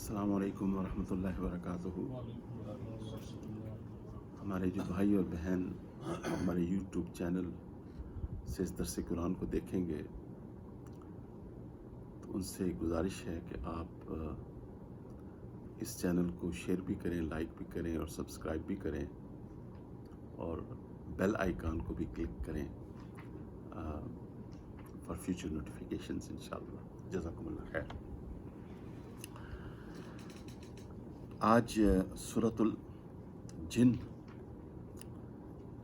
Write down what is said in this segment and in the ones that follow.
السلام علیکم ورحمۃ اللہ وبرکاتہ۔ ہمارے جو بھائی اور بہن ہمارے یوٹیوب چینل سے اس درس قرآن کو دیکھیں گے تو ان سے گزارش ہے کہ آپ اس چینل کو شیئر بھی کریں، لائک بھی کریں اور سبسکرائب بھی کریں اور بیل آئیکن کو بھی کلک کریں فار فیوچر نوٹیفیکیشنز انشاءاللہ۔ جزاکم اللہ خیر۔ آج سورۃ الجن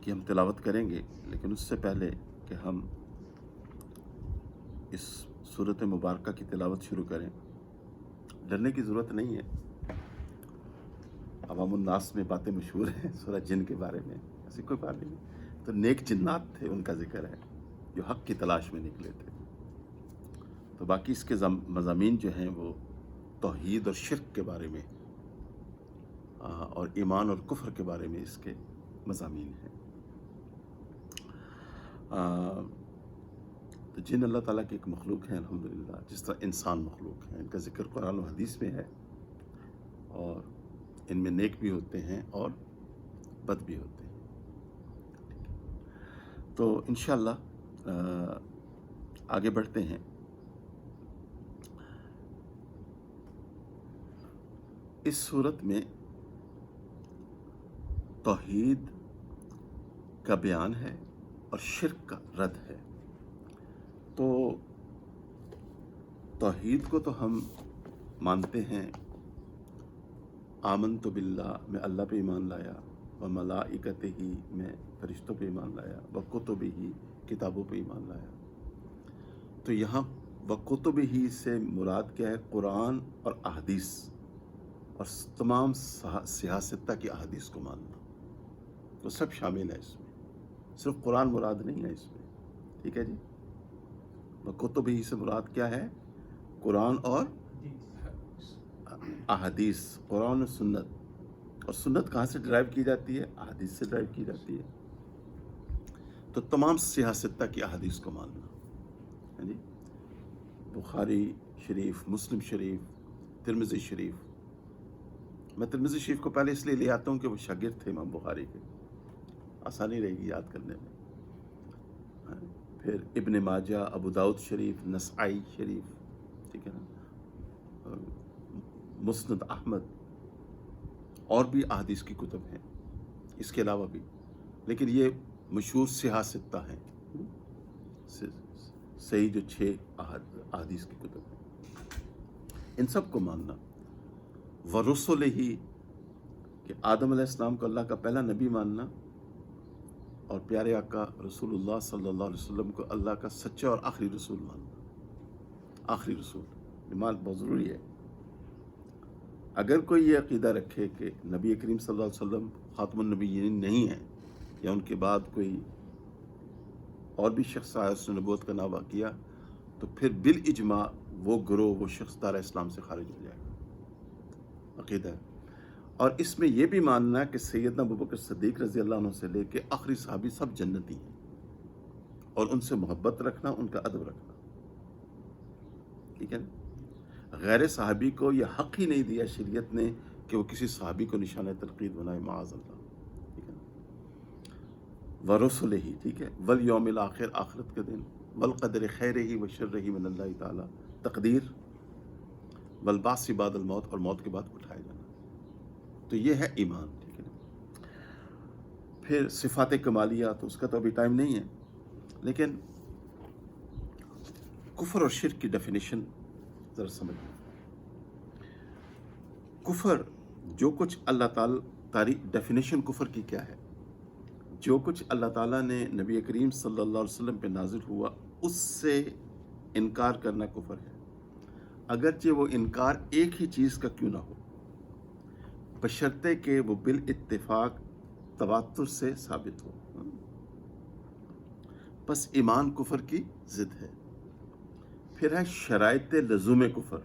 کی ہم تلاوت کریں گے، لیکن اس سے پہلے کہ ہم اس سورۃ مبارکہ کی تلاوت شروع کریں، ڈرنے کی ضرورت نہیں ہے۔ عوام الناس میں باتیں مشہور ہیں سورہ جن کے بارے میں، ایسی کوئی بات نہیں۔ تو نیک جنات تھے، ان کا ذکر ہے جو حق کی تلاش میں نکلے تھے۔ تو باقی اس کے مضامین جو ہیں وہ توحید اور شرک کے بارے میں اور ایمان اور کفر کے بارے میں اس کے مضامین ہیں۔ تو جن اللہ تعالیٰ کی ایک مخلوق ہیں الحمدللہ، جس طرح انسان مخلوق ہیں۔ ان کا ذکر قرآن و حدیث میں ہے اور ان میں نیک بھی ہوتے ہیں اور بد بھی ہوتے ہیں۔ تو انشاءاللہ آگے بڑھتے ہیں۔ اس صورت میں توحید کا بیان ہے اور شرک کا رد ہے۔ تو توحید کو تو ہم مانتے ہیں، آمنت باللہ میں اللہ پہ ایمان لایا، و ملائکتہ میں فرشتوں پہ ایمان لایا، و کتبہ کتابوں پہ ایمان لایا۔ تو یہاں و کتبہ سے مراد کیا ہے؟ قرآن اور احادیث اور تمام سیاستہ کی احادیث کو ماننا، وہ سب شامل ہے اس میں، صرف قرآن مراد نہیں ہے اس میں، ٹھیک ہے جی۔ کتبہ سے مراد کیا ہے؟ قرآن اور احادیث، قرآن و سنت۔ اور سنت کہاں سے ڈرائیو کی جاتی ہے؟ احادیث سے ڈرائیو کی جاتی ہے۔ تو تمام سیاستہ کی احادیث کو ماننا، جی، بخاری شریف، مسلم شریف، ترمذی شریف۔ میں ترمذی شریف کو پہلے اس لیے لے آتا ہوں کہ وہ شاگرد تھے امام بخاری کے، آسانی رہے گی یاد کرنے میں۔ پھر ابن ماجہ، ابو داؤد شریف، نسائی شریف، ٹھیک ہے نا، مسند احمد، اور بھی احادیث کی کتب ہیں اس کے علاوہ بھی، لیکن یہ مشہور سیاستہ ہیں، صحیح جو 6 احادیث کی کتب ہیں، ان سب کو ماننا۔ ورسلہ، کہ آدم علیہ السلام کو اللہ کا پہلا نبی ماننا، اور پیارے آقا رسول اللہ صلی اللہ علیہ وسلم کو اللہ کا سچا اور آخری رسول ماننا۔ آخری رسول یہ مان بہت ضروری ہے۔ اگر کوئی یہ عقیدہ رکھے کہ نبی کریم صلی اللہ علیہ وسلم خاتم النبیین نہیں ہیں، یا ان کے بعد کوئی اور بھی شخص آیا اس نے نبوت کا دعویٰ کیا، تو پھر بالاجماع وہ گروہ، وہ شخص دار اسلام سے خارج ہو جائے گا، عقیدہ ہے۔ اور اس میں یہ بھی ماننا کہ سیدنا ابوبکر صدیق رضی اللہ عنہ سے لے کے آخری صحابی سب جنتی ہیں، اور ان سے محبت رکھنا، ان کا ادب رکھنا، ٹھیک ہے نا۔ غیر صحابی کو یہ حق ہی نہیں دیا شریعت نے کہ وہ کسی صحابی کو نشانہ تنقید بنائے، معاذ اللہ، ٹھیک ہے نا۔ ورسلہ، ٹھیک ہے، والیوم الآخر، آخرت کے دن، والقدر خیرہ و شرہ من اللہ تعالی، تقدیر، والبعث بعد الموت، اور موت کے بعد اٹھائے جانا۔ تو یہ ہے ایمان، ٹھیک ہے نا۔ پھر صفات کمالیہ، تو اس کا تو ابھی ٹائم نہیں ہے، لیکن کفر اور شرک کی ڈیفینیشن ذرا سمجھیں۔ کفر، جو کچھ اللہ تعالی، ڈیفینیشن کفر کی کیا ہے؟ جو کچھ اللہ تعالیٰ نے نبی کریم صلی اللہ علیہ وسلم پہ نازل ہوا اس سے انکار کرنا کفر ہے، اگرچہ وہ انکار ایک ہی چیز کا کیوں نہ ہو، بشرطے کہ وہ بالاتفاق تواتر سے ثابت ہو۔ پس ایمان کفر کی ضد ہے۔ پھر ہے شرائط لزوم کفر،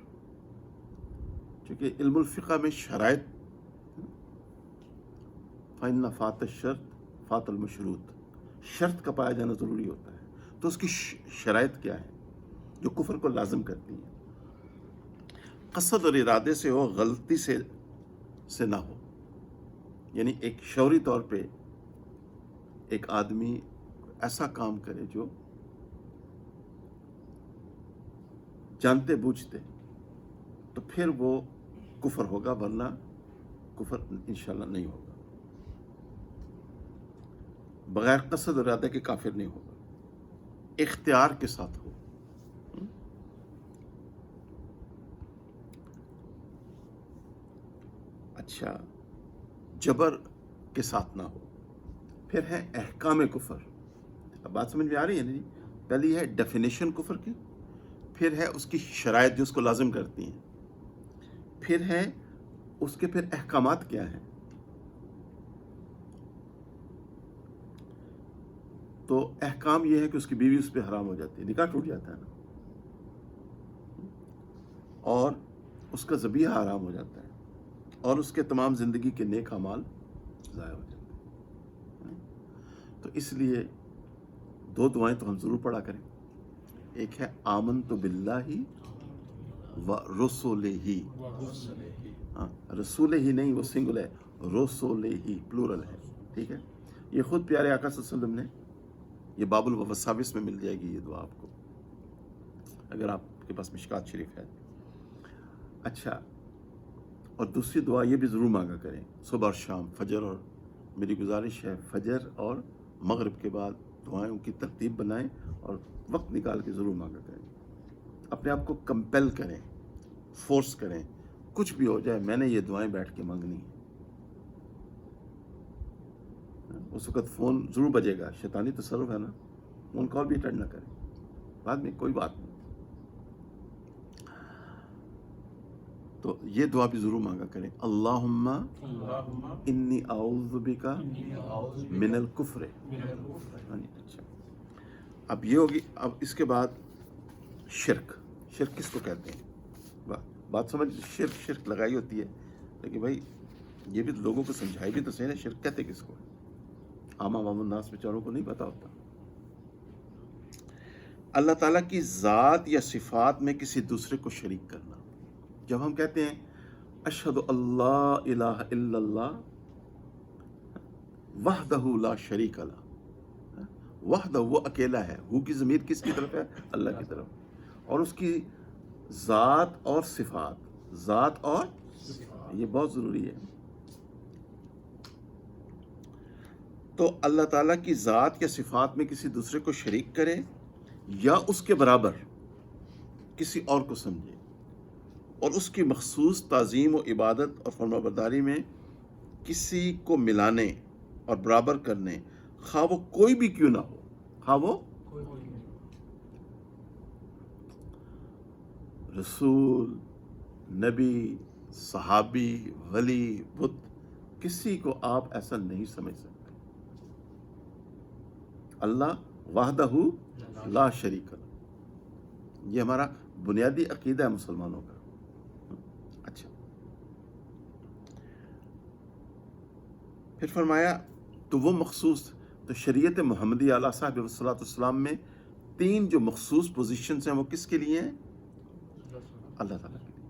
چونکہ علم الفقہ میں شرائط، فَإِنَّ فَاتَ الشَّرْطِ فَاتَ الْمَشْرُوطِ، شرط کا پایا جانا ضروری ہوتا ہے، تو اس کی شرائط کیا ہے جو کفر کو لازم کرتی ہیں؟ قصد اور ارادے سے ہو، غلطی سے نہ ہو. یعنی ایک شعوری طور پہ ایک آدمی ایسا کام کرے جو جانتے بوجھتے، تو پھر وہ کفر ہوگا، ورنہ کفر انشاءاللہ نہیں ہوگا. بغیر قصد اور ارادے کے کافر نہیں ہوگا، اختیار کے ساتھ ہو. اچھا، جبر کے ساتھ نہ ہو. پھر ہے احکام کفر. اب بات سمجھ میں آ رہی ہے نا جی؟ پہلی ہے ڈیفینیشن کفر کی، پھر ہے اس کی شرائط جو اس کو لازم کرتی ہیں، پھر ہے اس کے پھر احکامات کیا ہیں. تو احکام یہ ہے کہ اس کی بیوی اس پہ حرام ہو جاتی ہے، نکاح ٹوٹ جاتا ہے نا، اور اس کا ذبیحہ حرام ہو جاتا ہے، اور اس کے تمام زندگی کے نیک اعمال ضائع ہو جاتے ہیں. تو اس لیے دو دعائیں تو ہم ضرور پڑھا کریں. ایک ہے آمنت باللہ و رسولہ. ہاں، رسول ہی نہیں، وہ سنگل ہے، رسول ہی پلورل ہے. ٹھیک ہے، یہ خود پیارے آقا صلی اللہ علیہ وسلم نے، یہ باب الوساوس میں مل جائے گی یہ دعا آپ کو، اگر آپ کے پاس مشکات شریف ہے. اچھا، اور دوسری دعا یہ بھی ضرور مانگا کریں صبح اور شام، فجر، اور میری گزارش ہے فجر اور مغرب کے بعد دعائیں کی ترتیب بنائیں اور وقت نکال کے ضرور مانگا کریں. اپنے آپ کو کمپیل کریں، فورس کریں، کچھ بھی ہو جائے میں نے یہ دعائیں بیٹھ کے مانگنی ہے. اس وقت فون ضرور بجے گا، شیطانی تصرف ہے نا، فون کال بھی اٹینڈ نہ کریں، بعد میں کوئی بات نہیں. تو یہ دعا بھی ضرور مانگا کریں، اللہم انی اعوذ بک من الکفر. اچھا، اب یہ ہوگی. اب اس کے بعد شرک. شرک کس کو کہتے ہیں؟ بات سمجھ، شرک لگائی ہوتی ہے، لیکن بھائی یہ بھی لوگوں کو سمجھائی بھی تو صحیح ہے، شرک کہتے کس کو؟ عام الناس بیچاروں کو نہیں پتا ہوتا. اللہ تعالیٰ کی ذات یا صفات میں کسی دوسرے کو شریک کرنا. جب ہم کہتے ہیں اشہد اللہ الہ الا اللہ وحدہ لا شریک لہ، وحدہ وہ اکیلا ہے، ہو کی ضمیر کس کی طرف ہے؟ اللہ کی طرف. اور اس کی ذات اور صفات، ذات اور یہ بہت ضروری ہے. تو اللہ تعالیٰ کی ذات یا صفات میں کسی دوسرے کو شریک کرے یا اس کے برابر کسی اور کو سمجھے، اور اس کی مخصوص تعظیم و عبادت اور فرمانبرداری میں کسی کو ملانے اور برابر کرنے، خواہ وہ کوئی بھی کیوں نہ ہو، خواہ وہ رسول، نبی، صحابی، ولی، بت، کسی کو آپ ایسا نہیں سمجھ سکتے. اللہ وحدہ لا شریک لہ، یہ ہمارا بنیادی عقیدہ ہے مسلمانوں کا. اچھا، پھر فرمایا تو وہ مخصوص، تو شریعت محمدی اعلیٰ صاحب صلاۃ والسلام میں تین جو مخصوص پوزیشنز ہیں وہ کس کے لیے ہیں؟ اللہ تعالیٰ کے لیے.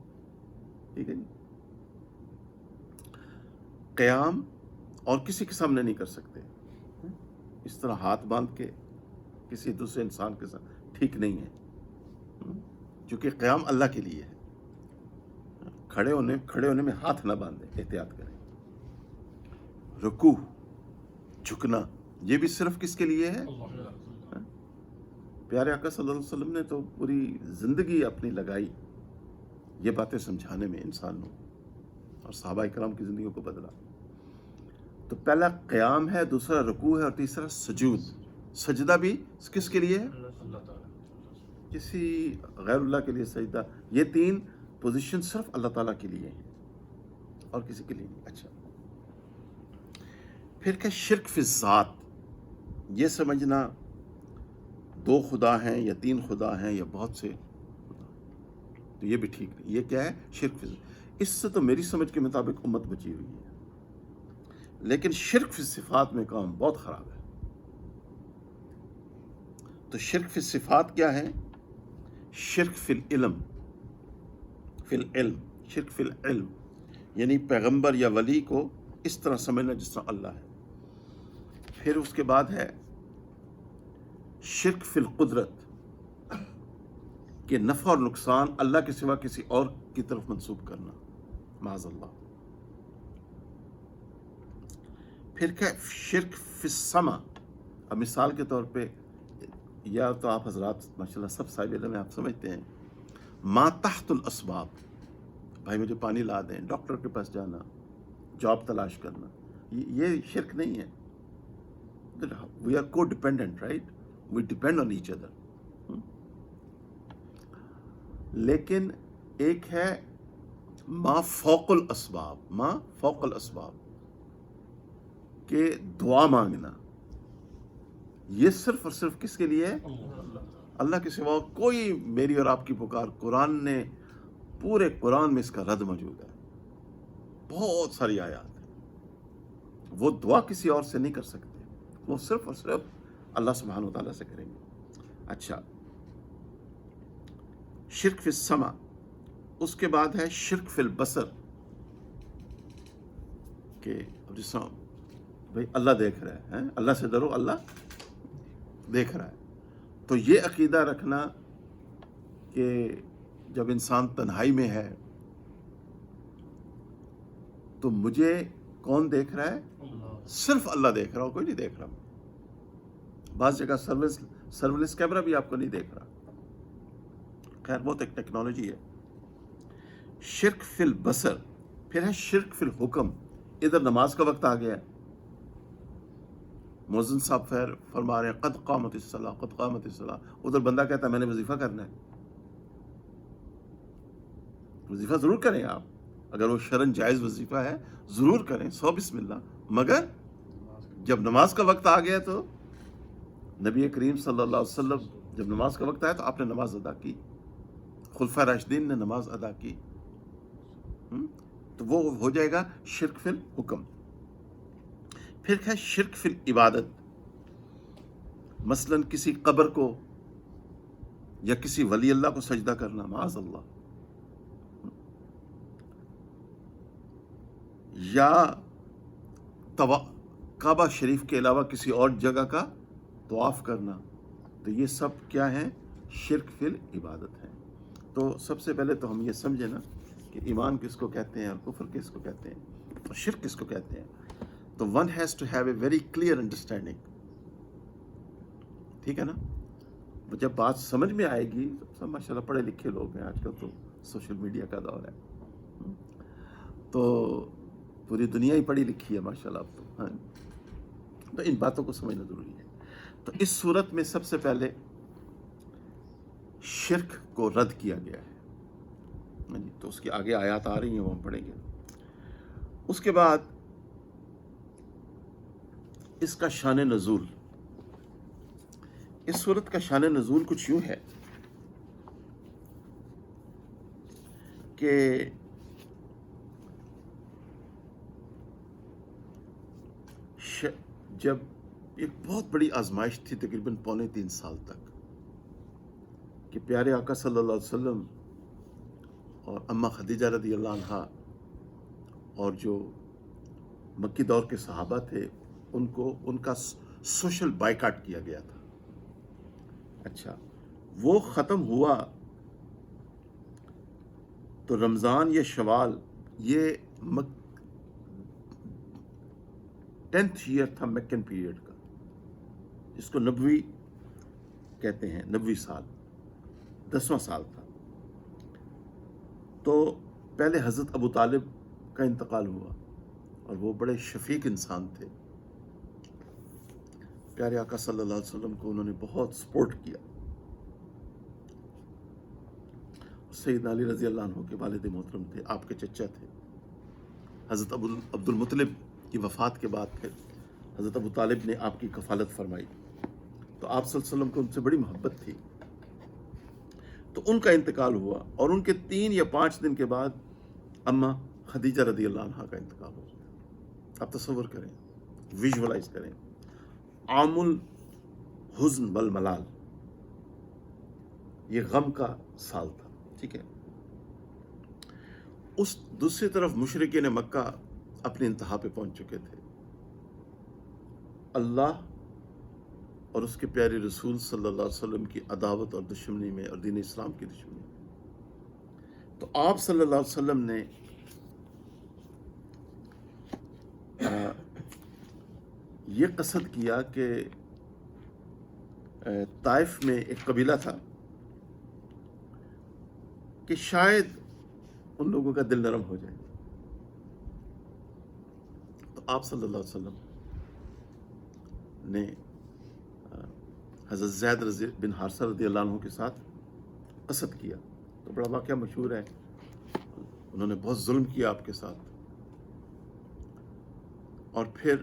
ٹھیک ہے جی. قیام اور کسی کے سامنے نہیں کر سکتے، اس طرح ہاتھ باندھ کے کسی دوسرے انسان کے ساتھ ٹھیک نہیں ہے، کیونکہ قیام اللہ کے لیے ہے. کھڑے ہونے میں ہاتھ نہ باندھیں، احتیاط کریں. رکوع، جھکنا، یہ بھی صرف کس کے لیے ہے؟ پیارے آقا صلی اللہ علیہ وسلم نے تو پوری زندگی اپنی لگائی یہ باتیں سمجھانے میں انسانوں، اور صحابہ کرام کی زندگیوں کو بدلا. تو پہلا قیام ہے، دوسرا رکوع ہے، اور تیسرا سجود. سجدہ بھی کس کے لیے ہے؟ کسی غیر اللہ کے لیے سجدہ. یہ تین پوزیشن صرف اللہ تعالیٰ کے لیے ہیں اور کسی کے لیے نہیں. اچھا، پھر کہ شرک فی الذات، یہ سمجھنا دو خدا ہیں یا تین خدا ہیں یا بہت سے خدا، تو یہ بھی ٹھیک نہیں. یہ کیا ہے؟ شرک فی الذات. اس سے تو میری سمجھ کے مطابق امت بچی ہوئی ہے، لیکن شرک فی صفات میں کام بہت خراب ہے. تو شرک فی صفات کیا ہے؟ شرک فی العلم. فی العلم، شرک فی العلم یعنی پیغمبر یا ولی کو اس طرح سمجھنا جس طرح اللہ ہے۔ پھر اس کے بعد ہے شرک فی القدرت کہ نفع اور نقصان اللہ کے سوا کسی اور کی طرف منسوب کرنا، معاذ اللہ۔ پھر کیا شرک فی السمع، اب مثال کے طور پہ یا تو آپ حضرات ماشاءاللہ سب صاحب علم ہیں، آپ سمجھتے ہیں ما تحت الاسباب، بھائی مجھے پانی لا دیں، ڈاکٹر کے پاس جانا، جاب تلاش کرنا، یہ شرک نہیں ہے۔ We are codependent, right, we depend on each other. لیکن ایک ہے ما فوق الاسباب، ما فوق الاسباب کہ دعا مانگنا، یہ صرف اور صرف کس کے لیے ہے؟ اللہ کے سوا کوئی میری اور آپ کی پکار، قرآن نے پورے قرآن میں اس کا رد موجود ہے، بہت ساری آیات ہیں۔ وہ دعا کسی اور سے نہیں کر سکتے، وہ صرف اور صرف اللہ سبحانہ و تعالیٰ سے کریں گے۔ اچھا، شرک فی السمع، اس کے بعد ہے شرک فی البصر کہ جس طرح بھائی اللہ دیکھ رہا ہے، اللہ سے ڈرو، اللہ دیکھ رہا ہے۔ تو یہ عقیدہ رکھنا کہ جب انسان تنہائی میں ہے تو مجھے کون دیکھ رہا ہے؟ صرف اللہ دیکھ رہا ہو، کوئی نہیں دیکھ رہا۔ بعض جگہ سرویلنس کیمرہ بھی آپ کو نہیں دیکھ رہا، خیر بہت ایک ٹیکنالوجی ہے۔ شرک فی البصر، پھر ہے شرک فی الحکم، ادھر نماز کا وقت آ گیا ہے، مؤذن صاحب فرما رہے ہیں قد قامت الصلاۃ، قد قامت الصلاۃ، ادھر بندہ کہتا ہے میں نے وظیفہ کرنا ہے۔ وظیفہ ضرور کریں آپ، اگر وہ شرعاً جائز وظیفہ ہے ضرور کریں، سو بسم اللہ، مگر جب نماز کا وقت آ گیا تو نبی کریم صلی اللہ علیہ وسلم جب نماز کا وقت آیا تو آپ نے نماز ادا کی، خلفائے راشدین نے نماز ادا کی، تو وہ ہو جائے گا شرک فی الحکم۔ پھر ہے شرک فی العبادت، مثلا کسی قبر کو یا کسی ولی اللہ کو سجدہ کرنا، معاذ اللہ، یا کعبہ شریف کے علاوہ کسی اور جگہ کا طواف کرنا، تو یہ سب کیا ہیں؟ شرک فی العبادت ہے۔ تو سب سے پہلے تو ہم یہ سمجھیں نا کہ ایمان کس کو کہتے ہیں اور کفر کس کو کہتے ہیں اور شرک کس کو کہتے ہیں۔ تو one has to have a very clear understanding, ٹھیک ہے نا؟ جب بات سمجھ میں آئے گی، سب ماشاءاللہ پڑھے لکھے لوگ ہیں، آج کل تو سوشل میڈیا کا دور ہے، تو پوری دنیا ہی پڑھی لکھی ہے ماشاءاللہ اب تو، ہاں، تو ان باتوں کو سمجھنا ضروری ہے۔ تو اس صورت میں سب سے پہلے شرک کو رد کیا گیا ہے، تو اس کی آگے آیات آ رہی ہیں، وہ ہم پڑھیں گے۔ اس کے بعد اس کا شان نزول، اس صورت کا شان نزول کچھ یوں ہے کہ جب ایک بہت بڑی آزمائش تھی تقریباً 3.25 سال تک، کہ پیارے آقا صلی اللہ علیہ وسلم اور اماں خدیجہ رضی اللہ عنہا اور جو مکی دور کے صحابہ تھے ان کا سوشل بائیکاٹ کیا گیا تھا۔ اچھا، وہ ختم ہوا تو رمضان یا شوال، یہ 10th ایئر تھا مکن پیریڈ کا، جس کو نبوی کہتے ہیں، نبوی سال، 10واں سال تھا۔ تو پہلے حضرت ابو طالب کا انتقال ہوا، اور وہ بڑے شفیق انسان تھے، پیارے آقا صلی اللہ علیہ وسلم کو انہوں نے بہت سپورٹ کیا۔ سیدنا علی رضی اللہ عنہ کے والد محترم تھے، آپ کے چچا تھے۔ حضرت عبد المطلب کی وفات کے بعد پھر حضرت ابو طالب نے آپ کی کفالت فرمائی، تو آپ صلی اللہ علیہ وسلم کو ان سے بڑی محبت تھی۔ تو ان کا انتقال ہوا، اور ان کے 3 یا 5 دن کے بعد اماں خدیجہ رضی اللہ عنہا کا انتقال ہو گیا۔ آپ تصور کریں، ویژولائز کریں، عام الحزن والملال، یہ غم کا سال تھا، ٹھیک ہے۔ اس دوسری طرف مشرکین مکہ اپنی انتہا پہ پہنچ چکے تھے. اللہ اور اس کے پیارے رسول صلی اللہ علیہ وسلم کی عداوت اور دشمنی میں اور دین اسلام کی دشمنی میں. تو آپ صلی اللہ علیہ وسلم نے یہ قصد کیا کہ طائف میں ایک قبیلہ تھا کہ شاید ان لوگوں کا دل نرم ہو جائے. تو آپ صلی اللہ علیہ وسلم نے حضرت زید بن حارثہ رضی اللہ عنہ کے ساتھ قصد کیا. تو بڑا واقعہ مشہور ہے، انہوں نے بہت ظلم کیا آپ کے ساتھ، اور پھر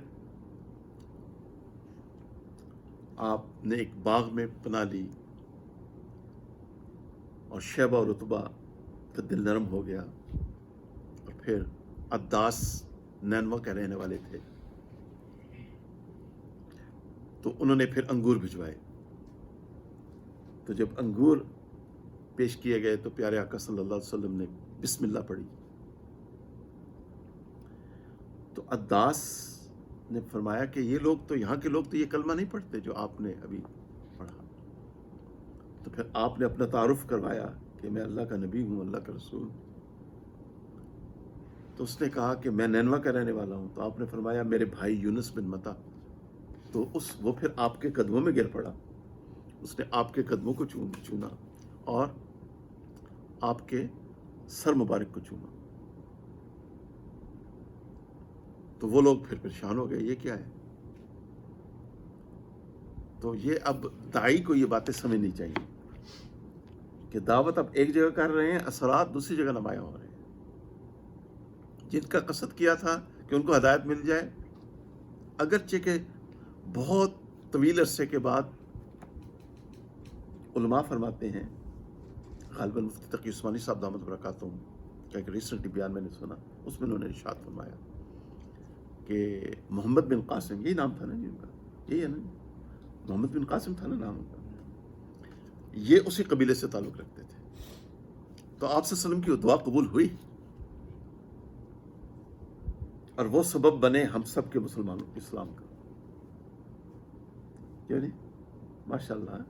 آپ نے ایک باغ میں پناہ لی اور شیبہ اور رتبہ کا دل نرم ہو گیا. اور پھر عداس نینوا کے رہنے والے تھے، تو انہوں نے پھر انگور بھجوائے. تو جب انگور پیش کیے گئے تو پیارے آقا صلی اللہ علیہ وسلم نے بسم اللہ پڑھی. تو عداس نے فرمایا کہ یہ لوگ تو، یہاں کے لوگ تو یہ کلمہ نہیں پڑھتے جو آپ نے ابھی پڑھا. تو پھر آپ نے اپنا تعارف کروایا کہ میں اللہ کا نبی ہوں، اللہ کا رسول. تو اس نے کہا کہ میں نینوا کا رہنے والا ہوں. تو آپ نے فرمایا میرے بھائی یونس بن متا. تو وہ پھر آپ کے قدموں میں گر پڑا. اس نے آپ کے قدموں کو چونا اور آپ کے سر مبارک کو چوما. تو وہ لوگ پھر پریشان ہو گئے، یہ کیا ہے؟ تو یہ اب داعی کو یہ باتیں سمجھنی چاہیے کہ دعوت اب ایک جگہ کر رہے ہیں، اثرات دوسری جگہ نمایاں ہو رہے ہیں. جن کا قصد کیا تھا کہ ان کو ہدایت مل جائے، اگرچہ کہ بہت طویل عرصے کے بعد علماء فرماتے ہیں، غالباً مفتی تقی عثمانی صاحب دامت برکاتہم کا ایک ریسنٹ بیان میں نے سنا، اس میں انہوں نے ارشاد فرمایا کہ محمد بن قاسم، یہی نام تھا نا جی ان کا، یہی ہے نا، محمد بن قاسم تھا نا نام ان کا، یہ اسی قبیلے سے تعلق رکھتے تھے. تو آپ صلی اللہ علیہ وسلم کی دعا قبول ہوئی اور وہ سبب بنے ہم سب کے مسلمانوں کے اسلام کا. کیوں نہیں؟ ماشاء اللہ.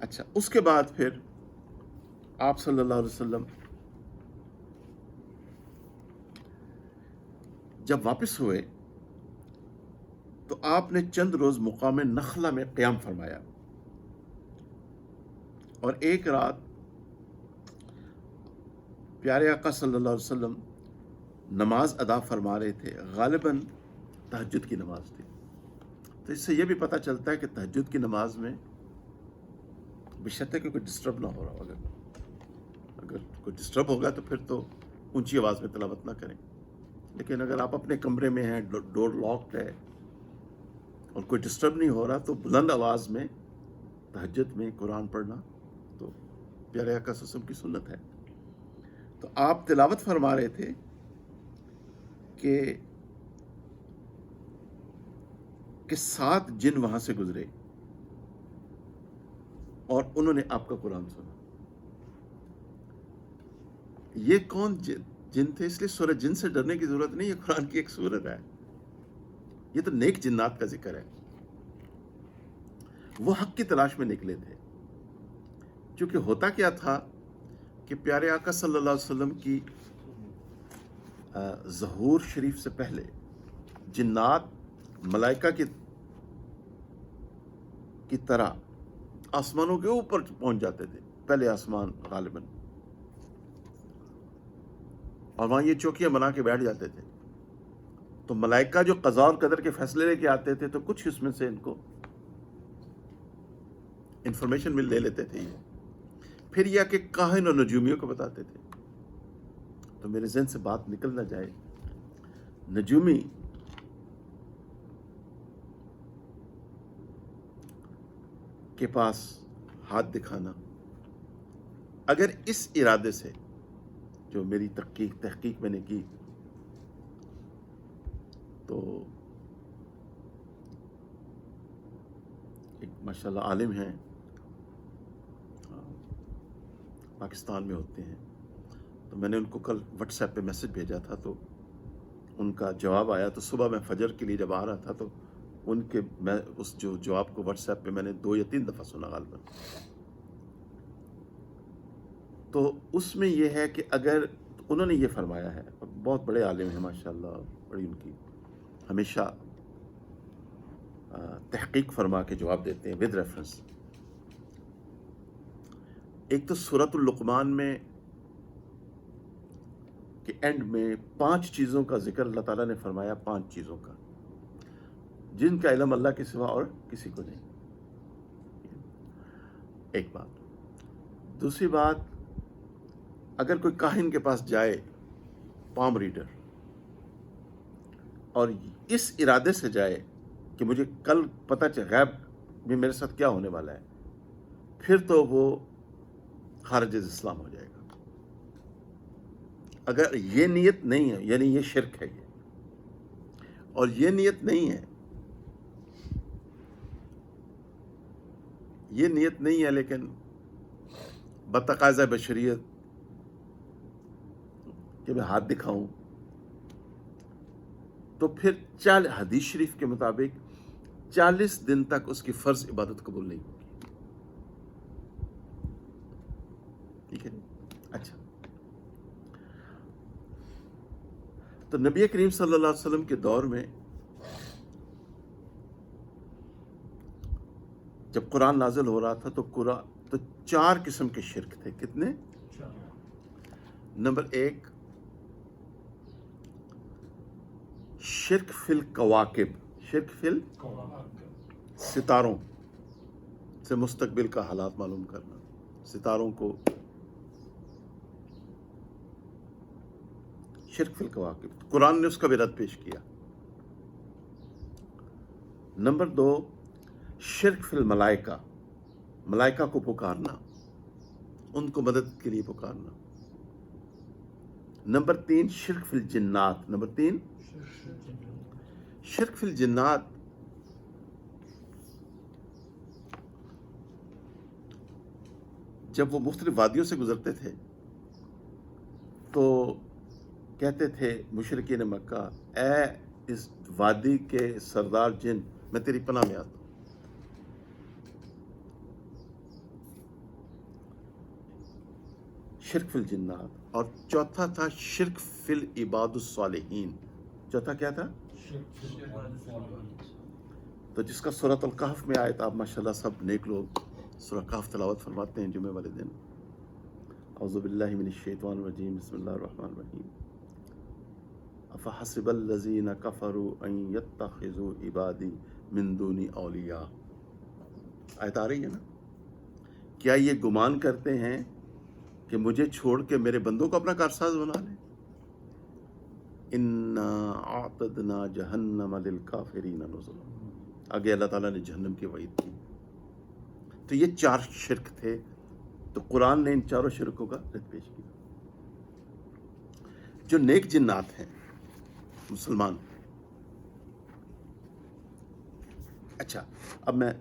اچھا، اس کے بعد پھر آپ صلی اللہ علیہ وسلم جب واپس ہوئے تو آپ نے چند روز مقام نخلہ میں قیام فرمایا، اور ایک رات پیارے آقا صلی اللہ علیہ وسلم نماز ادا فرما رہے تھے، غالباً تہجد کی نماز تھی. تو اس سے یہ بھی پتہ چلتا ہے کہ تہجد کی نماز میں بشرطے کہ کوئی ڈسٹرب نہ ہو رہا ہو. اگر کوئی ڈسٹرب ہوگا تو پھر تو اونچی آواز میں تلاوت نہ کریں. لیکن اگر آپ اپنے کمرے میں ہیں، ڈور لاکڈ ہے اور کوئی ڈسٹرب نہیں ہو رہا، تو بلند آواز میں تہجد میں قرآن پڑھنا تو پیارے آقا صلی اللہ علیہ وسلم کی سنت ہے. تو آپ تلاوت فرما رہے تھے کہ 7 جن وہاں سے گزرے اور انہوں نے آپ کا قرآن سنا. یہ کون جن تھے؟ اس لیے سورہ جن سے ڈرنے کی ضرورت نہیں، یہ قرآن کی ایک سورت ہے. یہ تو نیک جنات کا ذکر ہے. وہ حق کی تلاش میں نکلے تھے. چونکہ ہوتا کیا تھا کہ پیارے آقا صلی اللہ علیہ وسلم کی ظہور شریف سے پہلے جنات ملائکہ کی طرح آسمانوں کے اوپر پہنچ جاتے تھے، پہلے آسمان غالباً، اور وہاں یہ چوکیاں بنا کے بیٹھ جاتے تھے. تو ملائکہ جو قضاء اور قدر کے فیصلے لے کے آتے تھے، تو کچھ اس میں سے ان کو انفارمیشن لے لیتے تھے. پھر یہ کہ کاہن اور نجومیوں کو بتاتے تھے. تو میرے ذہن سے بات نکل نہ جائے، نجومی کے پاس ہاتھ دکھانا، اگر اس ارادے سے جو میری تحقیق میں نے کی، تو ایک ماشاءاللہ عالم ہیں، پاکستان میں ہوتے ہیں، تو میں نے ان کو کل واٹس ایپ پہ میسج بھیجا تھا، تو ان کا جواب آیا. تو صبح میں فجر کے لیے جب آ رہا تھا تو ان کے میں اس جو جواب کو واٹس ایپ پہ میں نے 2 یا 3 دفعہ سنا غالباً. تو اس میں یہ ہے کہ اگر انہوں نے یہ فرمایا ہے، بہت بڑے عالم ہیں ماشاءاللہ، بڑی ان کی ہمیشہ تحقیق فرما کے جواب دیتے ہیں ود ریفرنس. ایک تو سورۃ اللقمان میں کہ اینڈ میں 5 چیزوں کا ذکر اللہ تعالیٰ نے فرمایا، 5 چیزوں کا جن کا علم اللہ کے سوا اور کسی کو نہیں. ایک بات. دوسری بات، اگر کوئی کاہن کے پاس جائے، پام ریڈر، اور اس ارادے سے جائے کہ مجھے کل پتہ چل غیب میں میرے ساتھ کیا ہونے والا ہے، پھر تو وہ خارج از اسلام ہو جائے گا. اگر یہ نیت نہیں ہے، یعنی یہ شرک ہے. اور یہ نیت نہیں ہے، یہ نیت نہیں ہے لیکن بتقاضۂ بشریت کہ میں ہاتھ دکھاؤں، تو پھر حدیث شریف کے مطابق 40 دن تک اس کی فرض عبادت قبول نہیں ہوگی. ٹھیک ہے. اچھا، تو نبی کریم صلی اللہ علیہ وسلم کے دور میں جب قرآن نازل ہو رہا تھا تو 4 قسم کے شرک تھے. کتنے؟ 4. نمبر 1، شرک فی الکواکب، شرک فی ستاروں سے مستقبل کا حالات معلوم کرنا، ستاروں کو شرک فی الکواکب. قرآن نے اس کا بھی رد پیش کیا. نمبر 2، شرک فی الملائکہ، ملائکہ کو پکارنا، ان کو مدد کے لیے پکارنا. نمبر 3، شرک فی الجنات. نمبر 3، شرک فی الجنات. جب وہ مختلف وادیوں سے گزرتے تھے تو کہتے تھے مشرکین مکہ، اے اس وادی کے سردار جن، میں تیری پناہ میں آتا ہوں. شرک فی الجنات. اور چوتھا تھا شرک فی العباد الصالحین. چوتھا کیا تھا؟ تو جس کا سورۃ الکہف میں آیت، آپ ماشاءاللہ سب نیک لوگ سورۃ کہف تلاوت فرماتے ہیں جمعے والے دن. اعوذ باللہ من الشیطان الرجیم، بسم اللہ الرحمن الرحیم. افحسب الذین کفروا ان یتخذوا عبادی من دونی اولیاء. آیت آ رہی ہے نا؟ کیا یہ گمان کرتے ہیں کہ مجھے چھوڑ کے میرے بندوں کو اپنا کارساز بنا لیں؟ انا اعتدنا جہنم للکافرین نزلا. آگے اللہ تعالیٰ نے جہنم کی وعید کی. تو یہ 4 شرک تھے. تو قرآن نے ان 4 شرکوں کا رد پیش کیا. جو نیک جنات ہیں مسلمان. اچھا، اب میں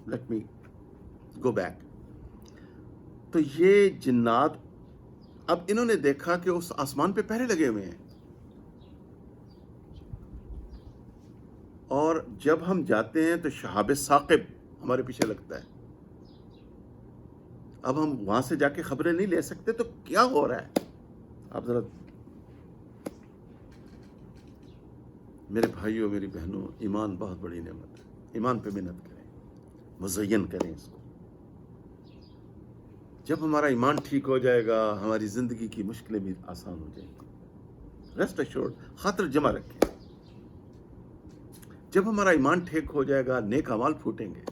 لیٹ می گو بیک. تو یہ جنات، اب انہوں نے دیکھا کہ اس آسمان پہ پہرے لگے ہوئے ہیں، اور جب ہم جاتے ہیں تو شہاب ثاقب ہمارے پیچھے لگتا ہے. اب ہم وہاں سے جا کے خبریں نہیں لے سکتے، تو کیا ہو رہا ہے؟ آپ ذرا میرے بھائیوں، میری بہنوں، ایمان بہت بڑی نعمت ہے. ایمان پہ محنت کریں، مزین کریں اس کو. جب ہمارا ایمان ٹھیک ہو جائے گا، ہماری زندگی کی مشکلیں بھی آسان ہو جائیں گی. ریسٹ ایشورڈ، خاطر جمع رکھیں. جب ہمارا ایمان ٹھیک ہو جائے گا، نیک اعمال پھوٹیں گے،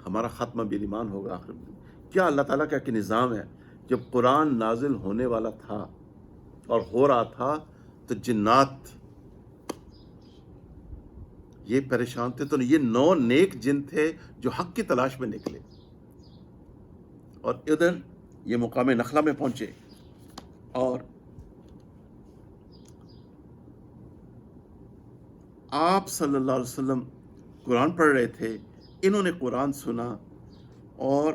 ہمارا خاتمہ بھی ایمان ہوگا. آخر کیا اللہ تعالیٰ کا کہ نظام ہے. جب قرآن نازل ہونے والا تھا اور ہو رہا تھا تو جنات یہ پریشان تھے. تو یہ 9 نیک جن تھے جو حق کی تلاش میں نکلے اور ادھر یہ مقام نخلا میں پہنچے. اور آپ صلی اللہ علیہ وسلم قرآن پڑھ رہے تھے، انہوں نے قرآن سنا اور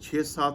6, 7,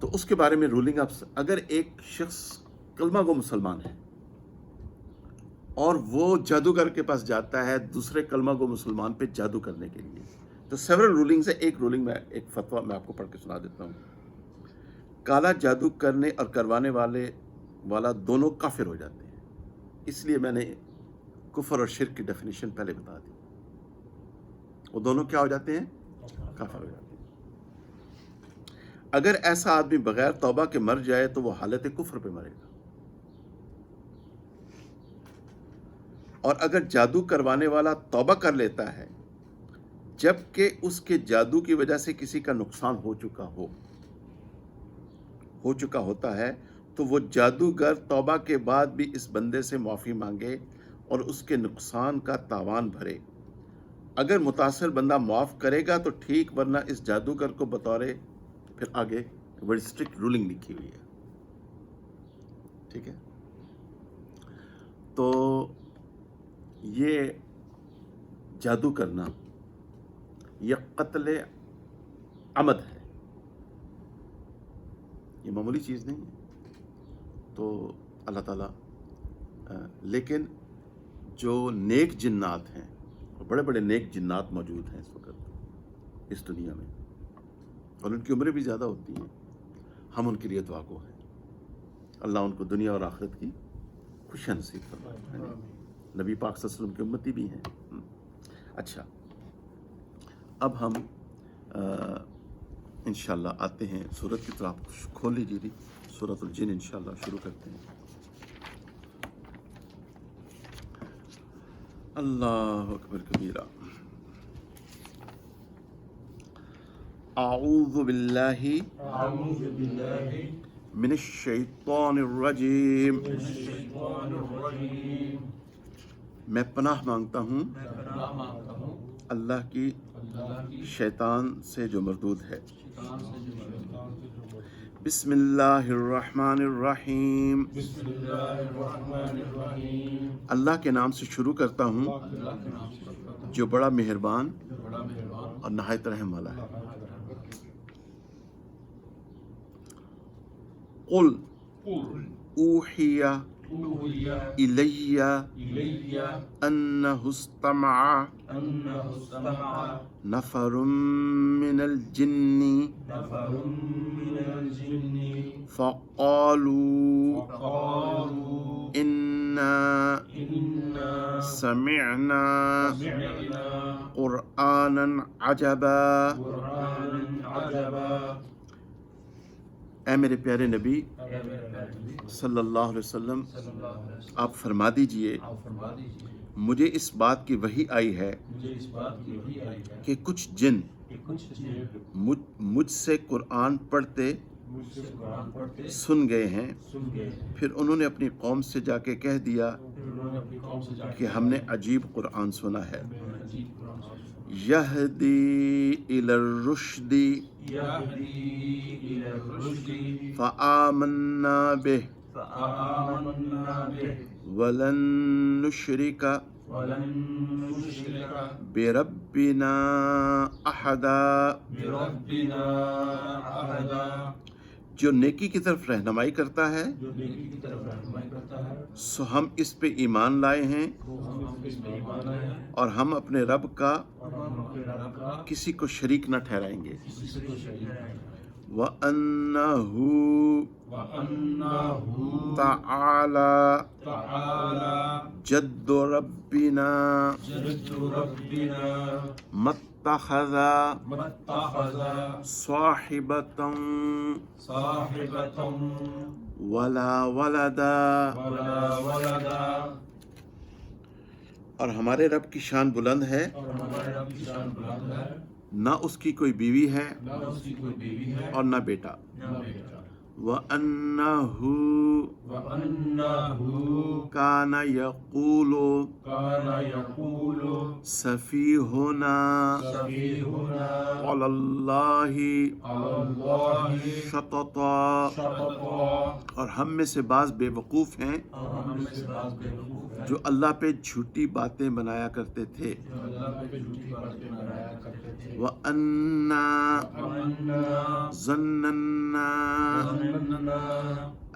تو اس کے بارے میں رولنگ آپ، اگر ایک شخص کلمہ گو مسلمان ہے اور وہ جادوگر کے پاس جاتا ہے دوسرے کلمہ گو مسلمان پہ جادو کرنے کے لیے، تو سیورل رولنگز ہے. ایک رولنگ میں، ایک فتویٰ میں آپ کو پڑھ کے سنا دیتا ہوں. کالا جادو کرنے اور کروانے والا دونوں کافر ہو جاتے ہیں. اس لیے میں نے کفر اور شرک کی ڈیفینیشن پہلے بتا دی. وہ دونوں کیا ہو جاتے ہیں؟ کافر ہو جاتے ہیں. اگر ایسا آدمی بغیر توبہ کے مر جائے تو وہ حالت کفر پہ مرے گا. اور اگر جادو کروانے والا توبہ کر لیتا ہے جبکہ اس کے جادو کی وجہ سے کسی کا نقصان ہو چکا ہوتا ہے، تو وہ جادوگر توبہ کے بعد بھی اس بندے سے معافی مانگے اور اس کے نقصان کا تاوان بھرے. اگر متاثر بندہ معاف کرے گا تو ٹھیک، ورنہ اس جادوگر کو بطور، پھر آگے بڑی اسٹرکٹ رولنگ لکھی ہوئی ہے. ٹھیک ہے، تو یہ جادو کرنا یہ قتل عمد ہے، یہ معمولی چیز نہیں ہے. تو اللہ تعالیٰ لیکن جو نیک جنات ہیں، بڑے بڑے نیک جنات موجود ہیں اس وقت اس دنیا میں، اور ان کی عمریں بھی زیادہ ہوتی ہیں، ہم ان کے لیے دعا گو ہیں. اللہ ان کو دنیا اور آخرت کی خوشیاں نصیب فرمائے. نبی پاک صلی اللہ علیہ وسلم کی امتی بھی ہیں. اچھا، اب ہم انشاءاللہ آتے ہیں سورت کی طرف. کھول لیجیے جی سورت الجن، انشاءاللہ شروع کرتے ہیں. اللہ اکبر کبیرہ. اعوذ باللہ من الشیطان الرجیم. میں پناہ مانگتا ہوں اللہ کی شیطان سے جو مردود ہے. بسم اللہ الرحمن الرحیم. اللہ کے نام سے شروع کرتا ہوں جو بڑا مہربان اور نہایت رحم والا ہے. قل اوحی الی انہ استمع نفر من الجن فقالوا انا سمعنا قرآنا عجبا. اے میرے پیارے نبی صلی اللہ علیہ وسلم، آپ فرما دیجئے مجھے اس بات کی وحی آئی ہے کہ کچھ جن مجھ سے قرآن پڑھتے سن گئے ہیں، پھر انہوں نے اپنی قوم سے جا کے کہہ دیا کہ ہم نے عجیب قرآن سنا ہے. یہدی الی الرشد فآمنا بہ ولن نشرک بربنا احدا. جو نیکی کی طرف رہنمائی کرتا ہے سو ہم اس پہ ایمان لائے ہیں، اور ہم اپنے رب کا کسی کو شریک نہ ٹھہرائیں گے. وَأَنَّهُ تَعَالَى جَدُّ رَبِّنَا مَتَّخَذَ صَاحِبَةً وَلَا وَلَدًا. اور ہمارے رب کی شان بلند ہے، نہ اس کی کوئی بیوی ہے اور نہ بیٹا. وَأَنَّهُ كان يقول سفيهنا على الله شططا، اور ہم میں سے بعض بے وقوف ہیں جو اللہ پہ جھوٹی باتیں بنایا کرتے تھے. وَأَنَّا ظَنَّنَّا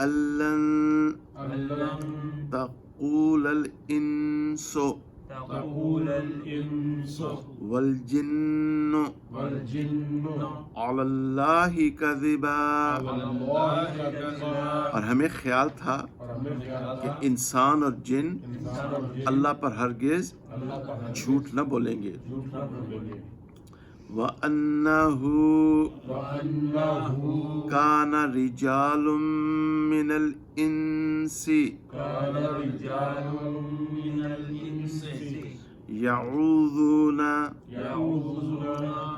أَن لَّن تَقُولَ الْإِنسُ والجن علی اللہ کذبا، اور ہمیں خیال تھا کہ انسان اور جن اللہ پر ہرگز جھوٹ نہ بولیں گے. وَأَنَّهُ كَانَ رِجَالٌ مِّنَ الْإِنسِ يَعُوذُونَ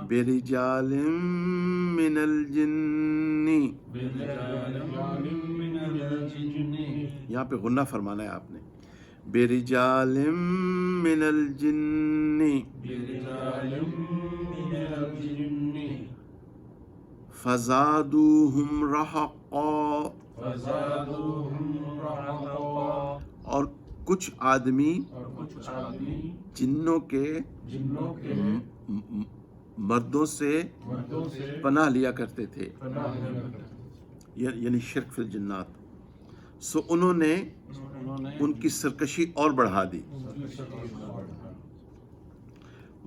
بِرِجَالٍ مِّنَ الْجِنِّ. یہاں پہ غنہ فرمانا ہے آپ نے. بِرِجَالٍ مِّنَ الْجِنِّ فَزَادُوهُمْ رَهَقًا، اور کچھ آدمی جنوں کے مردوں سے پناہ لیا کرتے تھے، یعنی شرک فی الجنات. سو انہوں نے ان کی سرکشی اور بڑھا دی.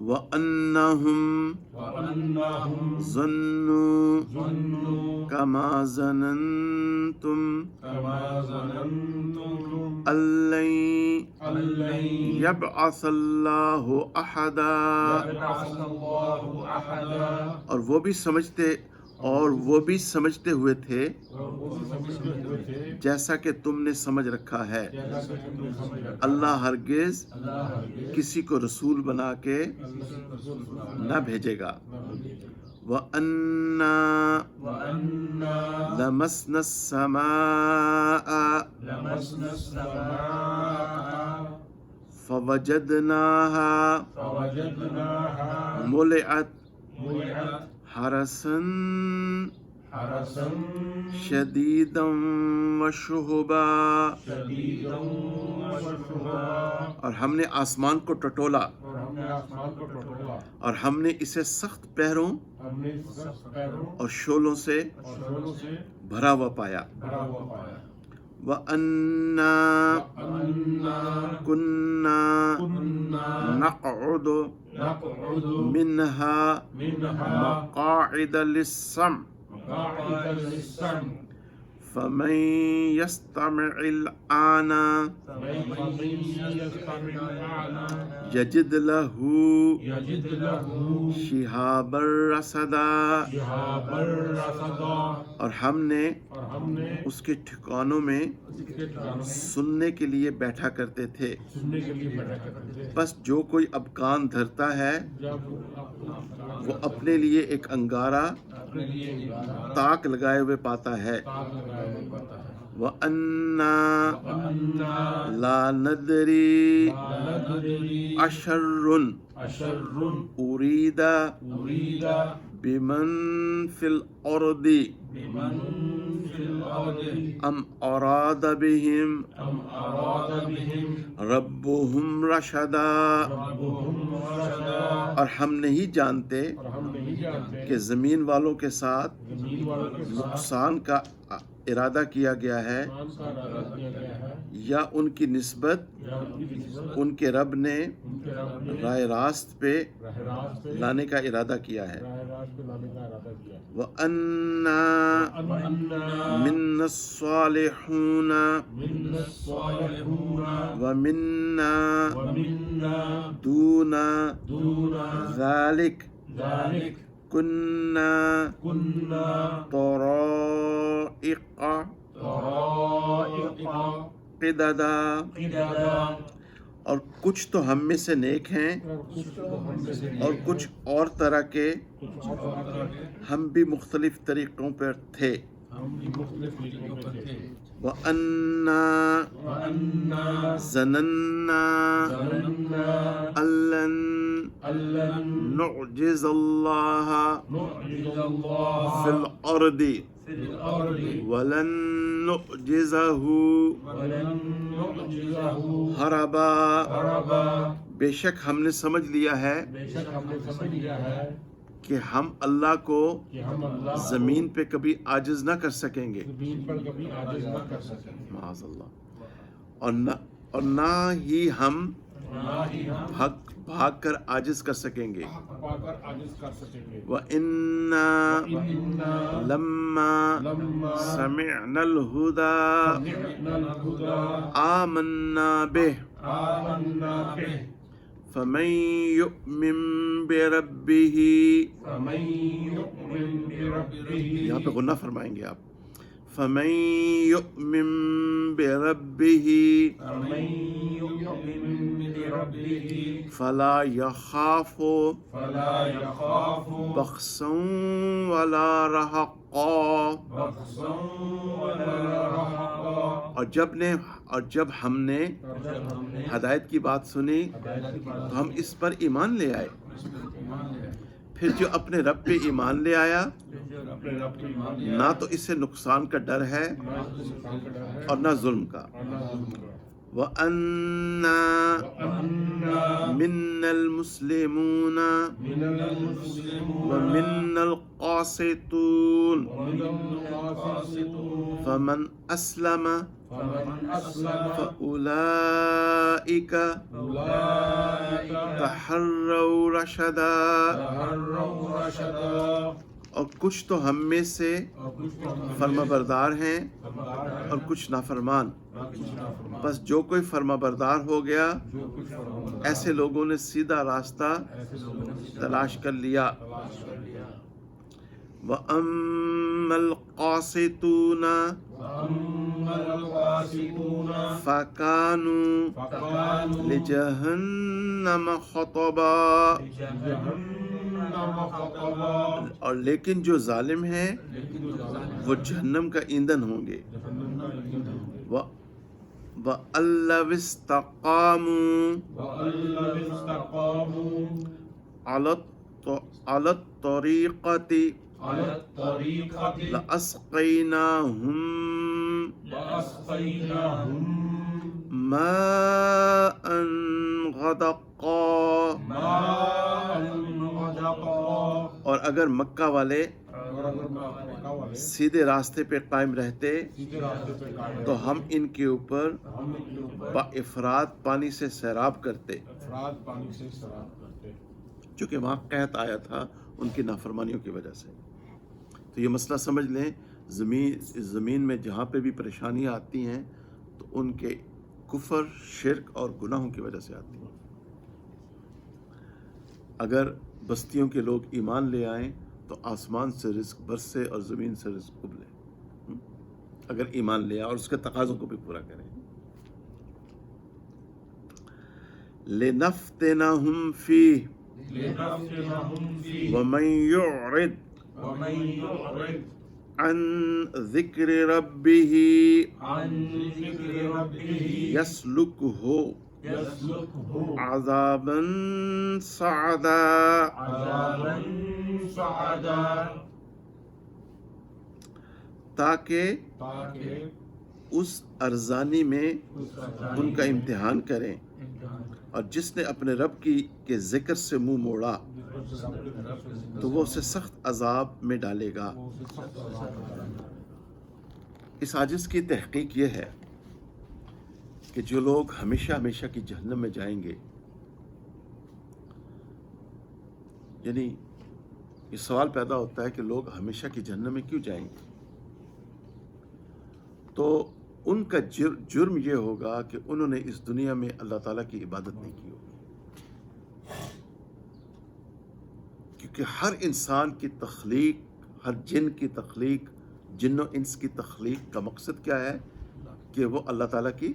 وَأَنَّهُمْ ظَنُّوا كَمَا ظَنَنْتُمْ أَن لَّن يَبْعَثَ اللَّهُ أَحَدًا، اور وہ بھی سمجھتے ہوئے تھے جیسا کہ تم نے سمجھ رکھا ہے، اللہ ہرگز کسی کو رسول بنا کے نہ بھیجے گا. وَأَنَّا لَمَسْنَا السَّمَاءَ فَوَجَدْنَاهَا مُلِئَتْ حَرَسًا شَدِيدًا وَشُهُبًا، اور ہم نے آسمان کو ٹٹولا اور ہم نے اسے سخت پہروں اور شعلوں سے بھرا ہوا پایا. وَأَنَّا كُنَّا نَقْعُدُ مِنْهَا مَقَاعِدَ لِلسَّمْعِ فَمَن يَسْتَمِعِ الْآنَ يَجِدْ لَهُ شِهَابًا رَّصَدًا، اور ہم نے اس کے ٹھکانوں میں سننے کے لیے بیٹھا کرتے تھے. بس جو کوئی اب کان دھرتا ہے وہ اپنے لیے ایک انگارہ تاک لگائے ہوئے پاتا ہے. وَأَنَّا لَا نَدْرِي أَشَرٌّ أُرِيدَ بِمَن فِي الْأَرْضِ أَمْ أَرَادَ بِهِمْ رَبُّهُمْ رَشَدًا، اور ہم نہیں جانتے کہ زمین والوں کے ساتھ نقصان کا ارادہ کیا گیا ہے یا ان کی نسبت ان کے رب نے راہ راست پہ لانے کا ارادہ کیا ہے. وَأَنَّا مِنَّا الصَّالِحُونَ وَمِنَّا دُونَ ذَلِكَ كُنَّا طَرَائِقَ قِدَدًا، اور کچھ تو ہم میں سے نیک ہیں اور کچھ اور طرح کے ہم بھی مختلف طریقوں پر تھے. وَأَنَّا ظننا ألن نعجز الله في الأرض ولن نعجزه ہربا. بے شک ہم نے سمجھ لیا ہے کہ ہم اللہ کو زمین پہ کبھی عاجز نہ کر سکیں گے، معاذ اللہ، اور نہ ہی ہم بھاگ کر عاجز کر سکیں گے. وَإِنَّا لَمَّا سَمِعْنَا الْهُدَى آمَنَّا بِهِ فَمَن يُؤْمِن بِرَبِّهِ، یہاں پہ غنہ فرمائیں گے آپ، فَمَن يُؤْمِن بِرَبِّهِ فَلَا يَخَافُ بَخْسًا وَلَا رَهَقًا. اور جب ہم نے ہدایت کی بات سنی تو ہم اس پر ایمان لے آئے. پھر جو اپنے رب پہ ایمان لے آیا نہ تو اسے نقصان کا ڈر ہے اور نہ ظلم کا. وَأَنَّا مِنَّا الْمُسْلِمُونَ وَمِنَّا الْقَاسِطُونَ فَمَنْ أَسْلَمَ فَأُولَئِكَ تَحَرَّوْا رَشَدًا. اور کچھ تو ہم میں سے فرما بردار ہیں اور کچھ نافرمان. بس جو کوئی فرما بردار ہو گیا ایسے لوگوں نے سیدھا راستہ تلاش کر لیا. وَأَمَّا الْقَاسِطُونَ فَكَانُوا لِجَهَنَّمَ حَطَبًا. اور لیکن جو ظالم ہیں وہ جہنم کا ایندھن ہوں گے. وَأَن لَّوِ اسْتَقَامُوا عَلَى الطَّرِيقَةِ لَأَسْقَيْنَاهُم مَاءً غَدَقًا. اور اگر مکہ والے سیدھے راستے پہ قائم رہتے تو ہم ان کے اوپر افراد پانی سے سیراب کرتے، چونکہ وہاں قحط آیا تھا ان کی نافرمانیوں کی وجہ سے. تو یہ مسئلہ سمجھ لیں، زمین میں جہاں پہ بھی پریشانیاں آتی ہیں تو ان کے کفر، شرک اور گناہوں کی وجہ سے آتی ہیں. اگر بستیوں کے لوگ ایمان لے آئیں تو آسمان سے رزق برسے اور زمین سے رزق ابلے. اگر ایمان لے آئیں اور اس کے تقاضوں کو بھی پورا کریں. لِنَفْتِنَهُمْ فِيهِ وَمَن يُعْرِضْ عن ذِكْرِ رَبِّهِ يَسْلُكْهُ عَذَابًا صَعَدًا. تاکہ اس ارزانی میں ان کا امتحان کریں، اور جس نے اپنے رب کے ذکر سے منہ موڑا تو وہ اسے سخت عذاب میں ڈالے گا. اس عاجز کی تحقیق یہ ہے کہ جو لوگ ہمیشہ ہمیشہ کی جہنم میں جائیں گے، یعنی یہ سوال پیدا ہوتا ہے کہ لوگ ہمیشہ کی جہنم میں کیوں جائیں گے؟ تو ان کا جرم یہ ہوگا کہ انہوں نے اس دنیا میں اللہ تعالیٰ کی عبادت نہیں کی ہوگی. کیونکہ ہر انسان کی تخلیق، ہر جن کی تخلیق، جن و انس کی تخلیق کا مقصد کیا ہے؟ کہ وہ اللہ تعالیٰ کی،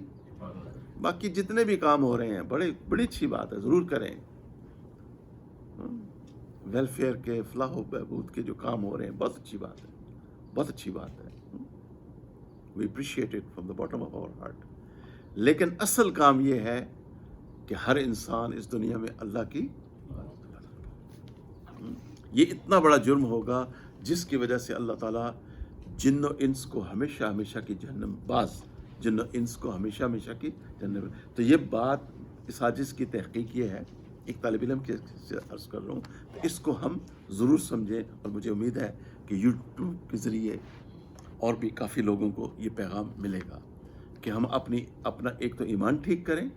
باقی جتنے بھی کام ہو رہے ہیں بڑی اچھی بات ہے، ضرور کریں. ویلفیئر کے، فلاح و بہبود کے جو کام ہو رہے ہیں بہت اچھی بات ہے، بہت اچھی بات ہے. We appreciate it from the bottom of our heart. لیکن اصل کام یہ ہے کہ ہر انسان اس دنیا میں اللہ کی، یہ اتنا بڑا جرم ہوگا جس کی وجہ سے اللہ تعالیٰ جن و انس کو ہمیشہ ہمیشہ کی جہنم، بعض جن و انس کو ہمیشہ ہمیشہ کی جہنم. تو یہ بات، اس حادث کی تحقیق یہ ہے، ایک طالب علم کے سے عرض کر رہا ہوں، تو اس کو ہم ضرور سمجھیں. اور مجھے امید ہے کہ یوٹیوب کے ذریعے اور بھی کافی لوگوں کو یہ پیغام ملے گا کہ ہم اپنا ایک تو ایمان ٹھیک کریں،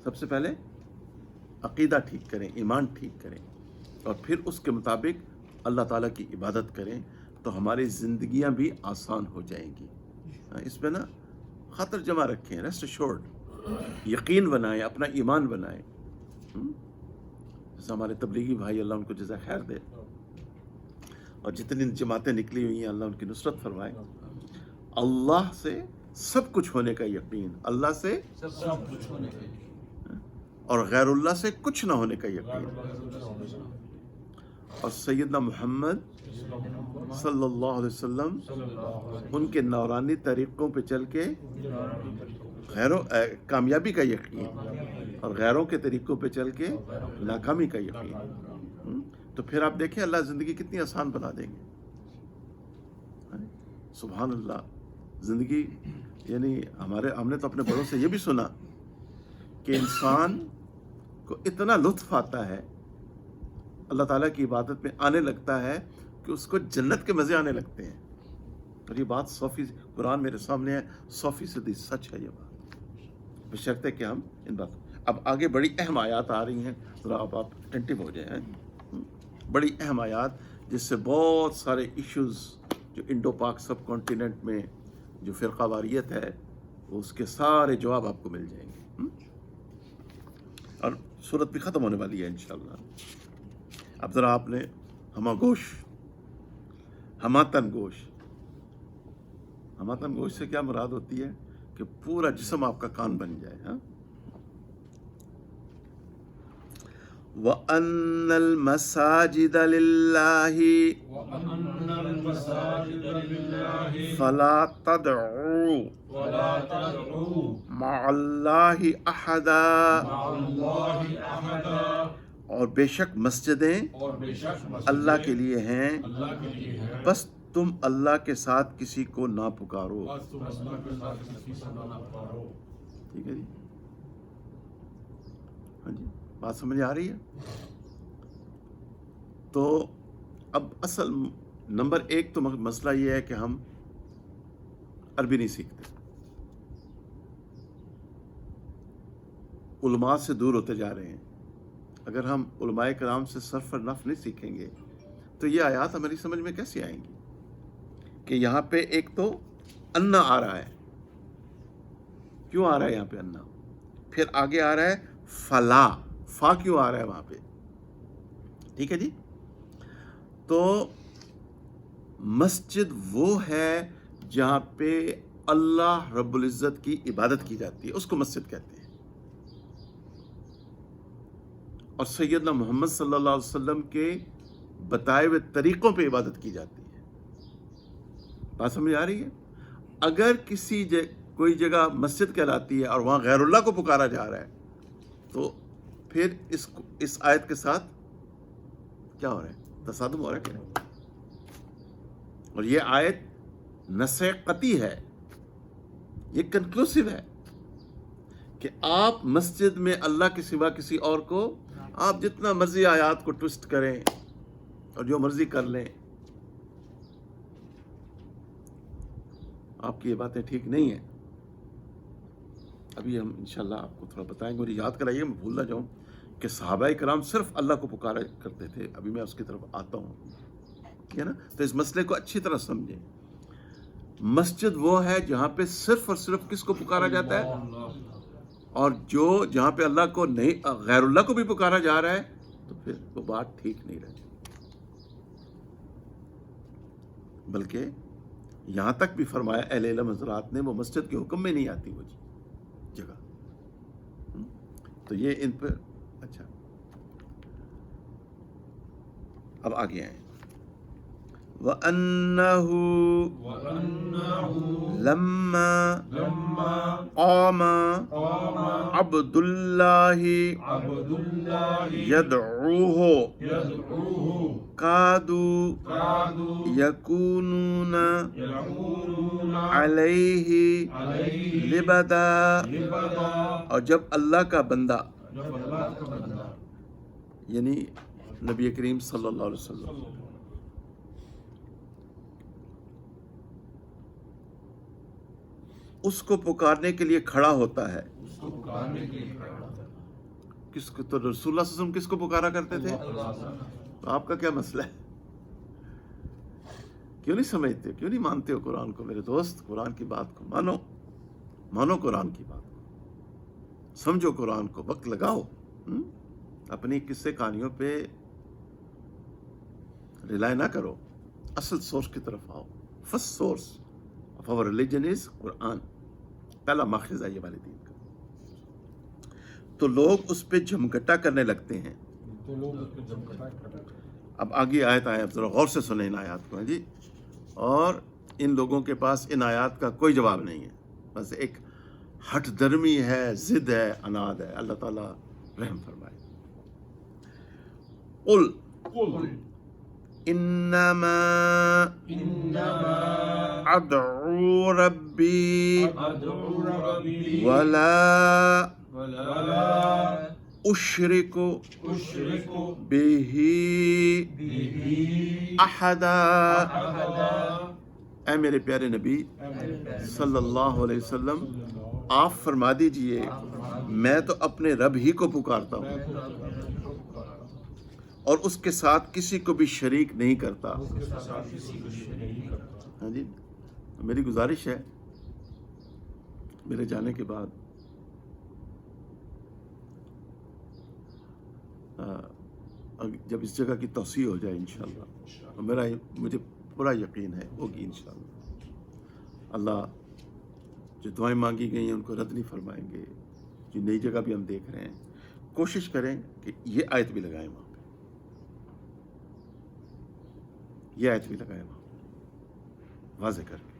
سب سے پہلے عقیدہ ٹھیک کریں، ایمان ٹھیک کریں، اور پھر اس کے مطابق اللہ تعالیٰ کی عبادت کریں، تو ہماری زندگیاں بھی آسان ہو جائیں گی. اس میں نا خاطر جمع رکھیں، ریسٹ ایشورڈ، یقین بنائیں، اپنا ایمان بنائیں. جیسے ہمارے تبلیغی بھائی، اللہ ان کو جزا خیر دے، اور جتنی جماعتیں نکلی ہوئی ہیں اللہ ان کی نصرت فرمائے. اللہ سے سب کچھ ہونے کا یقین، اللہ سے سب کچھ ہونے کا، اور غیر اللہ سے کچھ نہ ہونے کا یقین، اور سیدنا محمد صلی اللہ علیہ وسلم ان کے نورانی طریقوں پہ چل کے کامیابی کا یقین، اور غیروں کے طریقوں پہ چل کے ناکامی کا یقین. تو پھر آپ دیکھیں اللہ زندگی کتنی آسان بنا دیں گے. سبحان اللہ. زندگی یعنی ہم نے تو اپنے بڑوں سے یہ بھی سنا کہ انسان کو اتنا لطف آتا ہے اللہ تعالیٰ کی عبادت میں آنے لگتا ہے کہ اس کو جنت کے مزے آنے لگتے ہیں. اور یہ بات 100% قرآن میرے سامنے ہے، 100% سچ ہے یہ بات، بشرطے کہ ہم ان باتوں. اب آگے بڑی اہم آیات آ رہی ہیں، ذرا آپ اٹینٹو ہو جائیں. بڑی اہم آیات جس سے بہت سارے ایشوز جو انڈو پاک سب کانٹیننٹ میں جو فرقہ واریت ہے، وہ اس کے سارے جواب آپ کو مل جائیں گے. اور صورت بھی ختم ہونے والی ہے انشاءاللہ. اب ذرا آپ نے ہماتن گوش سے کیا مراد ہوتی ہے کہ پورا جسم آپ کا کان بن جائے. وَأَنَّ الْمَسَاجِدَ لِلَّهِ فَلَا تَدْعُوا مَعَ اللَّهِ أَحَدًا. اور بے شک مسجدیں اللہ کے لیے ہیں، بس تم اللہ کے ساتھ کسی کو نہ پکارو. ٹھیک ہے جی، ہاں جی، بات سمجھ آ رہی ہے. تو اب اصل نمبر 1 تو مسئلہ یہ ہے کہ ہم عربی نہیں سیکھتے، علماء سے دور ہوتے جا رہے ہیں. اگر ہم علماء کرام سے صرف اور نفع نہیں سیکھیں گے تو یہ آیات ہماری سمجھ میں کیسے آئیں گی کہ یہاں پہ ایک تو انا آ رہا ہے. کیوں آ رہا ہے یہاں پہ انا؟ پھر آگے آ رہا ہے فا کیوں آ رہا ہے وہاں پہ؟ ٹھیک ہے جی. تو مسجد وہ ہے جہاں پہ اللہ رب العزت کی عبادت کی جاتی ہے، اس کو مسجد کہتے ہیں. اور سیدنا محمد صلی اللہ علیہ وسلم کے بتائے ہوئے طریقوں پہ عبادت کی جاتی ہے. بات سمجھ آ رہی ہے؟ اگر کوئی جگہ مسجد کہلاتی ہے اور وہاں غیر اللہ کو پکارا جا رہا ہے تو پھر اس آیت کے ساتھ کیا ہو رہا ہے؟ تصادم ہو رہا ہے کہ نہیں؟ اور یہ آیت نص قطعی ہے، یہ کنکلوسیو ہے کہ آپ مسجد میں اللہ کے سوا کسی اور کو، آپ جتنا مرضی آیات کو ٹوسٹ کریں اور جو مرضی کر لیں، آپ کی یہ باتیں ٹھیک نہیں ہیں. ابھی ہم انشاءاللہ آپ کو تھوڑا بتائیں گے. اور یاد کرائیے میں بھول نہ جاؤں کہ صحابہ کرام صرف اللہ کو پکارا کرتے تھے. ابھی میں اس کی طرف آتا ہوں، ٹھیک ہے نا. تو اس مسئلے کو اچھی طرح سمجھیں. مسجد وہ ہے جہاں پہ صرف اور صرف کس کو پکارا جاتا ہے، اور جہاں پہ اللہ کو نہیں، غیر اللہ کو بھی پکارا جا رہا ہے، تو پھر وہ بات ٹھیک نہیں رہتی. بلکہ یہاں تک بھی فرمایا اہل علم حضرات نے، وہ مسجد کے حکم میں نہیں آتی وہ جگہ. تو یہ ان پر اچھا. اب آگے آئیں. وَأَنَّهُ لَمَّا قَامَ عَبْدُ اللَّهِ يَدْعُوهُ كَادُوا يَكُونُونَ عَلَيْهِ لِبَدًا. اور جب اللہ کا بندہ یعنی نبی کریم صلی اللہ علیہ وسلم اس کو پکارنے کے لیے کھڑا ہوتا ہے، کس کو؟ تو رسول اللہ صلی اللہ علیہ وسلم کس کو پکارا کرتے تھے؟ تو آپ کا کیا مسئلہ ہے؟ کیوں نہیں سمجھتے، کیوں نہیں مانتے ہو قرآن کو؟ میرے دوست، قرآن کی بات کو مانو قرآن کی بات کو، سمجھو قرآن کو، وقت لگاؤ، اپنی قصے کہانیوں پہ ریلائی نہ کرو، اصل سورس کی طرف آؤ. First source of our religion is Quran, پہلا ماخذ ہے یہ والے دین کا. تو لوگ اس پہ جھمگٹا کرنے لگتے ہیں. اب آگے آیت آئے، اب ذرا غور سے سنیں ان آیات کو جی. اور ان لوگوں کے پاس ان آیات کا کوئی جواب نہیں ہے، بس ایک ہٹ درمی ہے، ضد ہے، عناد ہے. اللہ تعالیٰ رحم فرمائے. قل انما ادعو ربی ولا اشرک به احدا. اے میرے پیارے نبی صلی اللہ علیہ وسلم، آپ فرما دیجئے میں تو اپنے رب ہی کو پکارتا ہوں اور اس کے ساتھ کسی کو بھی شریک نہیں کرتا. ہاں جی، میری گزارش ہے میرے جانے کے بعد جب اس جگہ کی توسیع ہو جائے انشاءاللہ، مجھے پورا یقین ہے ہوگی انشاءاللہ. اللہ جو دعائیں مانگی گئی ہیں ان کو رد نہیں فرمائیں گے. جو نئی جگہ بھی ہم دیکھ رہے ہیں، کوشش کریں کہ یہ آیت بھی لگائیں وہاں پہ، یہ آیت بھی لگائیں وہاں پہ واضح کر کے.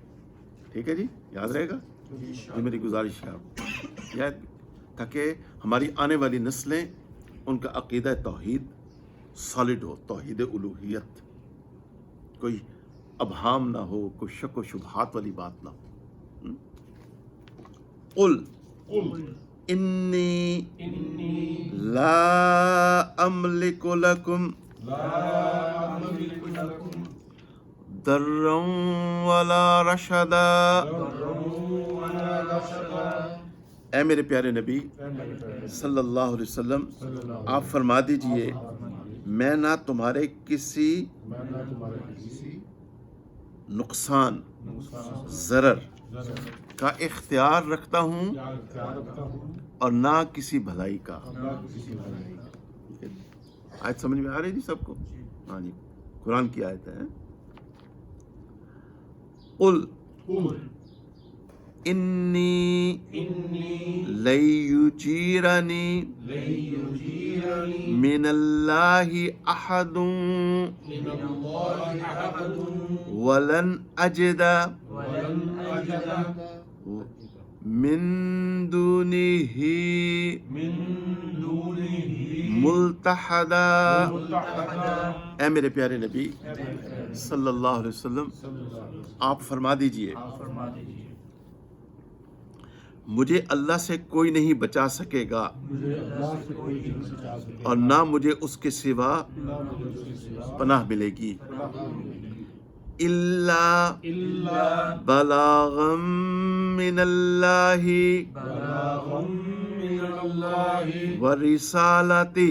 ٹھیک ہے جی، یاد رہے گا؟ یہ میری گزارش ہے آپ کو، یہ آیت تاکہ ہماری آنے والی نسلیں ان کا عقیدہ توحید سالڈ ہو، توحید الوہیت، کوئی ابہام نہ ہو، کوئی شک و شبہات والی بات نہ ہو. قل انی لا املک لکم ضرا ولا رشدا. اے میرے پیارے نبی صلی اللہ علیہ وسلم، آپ فرما دیجئے میں نہ تمہارے کسی نقصان، ضرر کا اختیار رکھتا ہوں اور نہ کسی بھلائی کا. آیت سمجھ میں آ رہی جی سب کو؟ ہاں جی، قرآن کی آیت ہے. قل انی لن یجیرنی من اللہ احد ولن اجد من دونہ ملتحدا. اے میرے پیارے نبی صلی اللہ علیہ وسلم، آپ فرما دیجئے مجھے اللہ سے کوئی نہیں بچا سکے گا اور نہ مجھے اس کے سوا پناہ ملے گی. الا بلاغا من اللہ ورسالتہ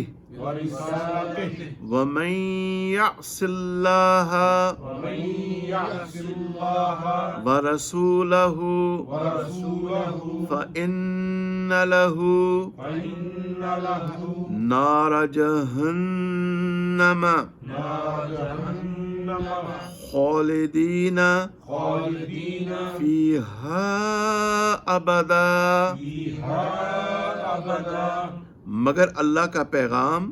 ومن یعص اللہ ورسولہ فإن له نار جہنم خالدین فیہا ابدا. مگر اللہ کا پیغام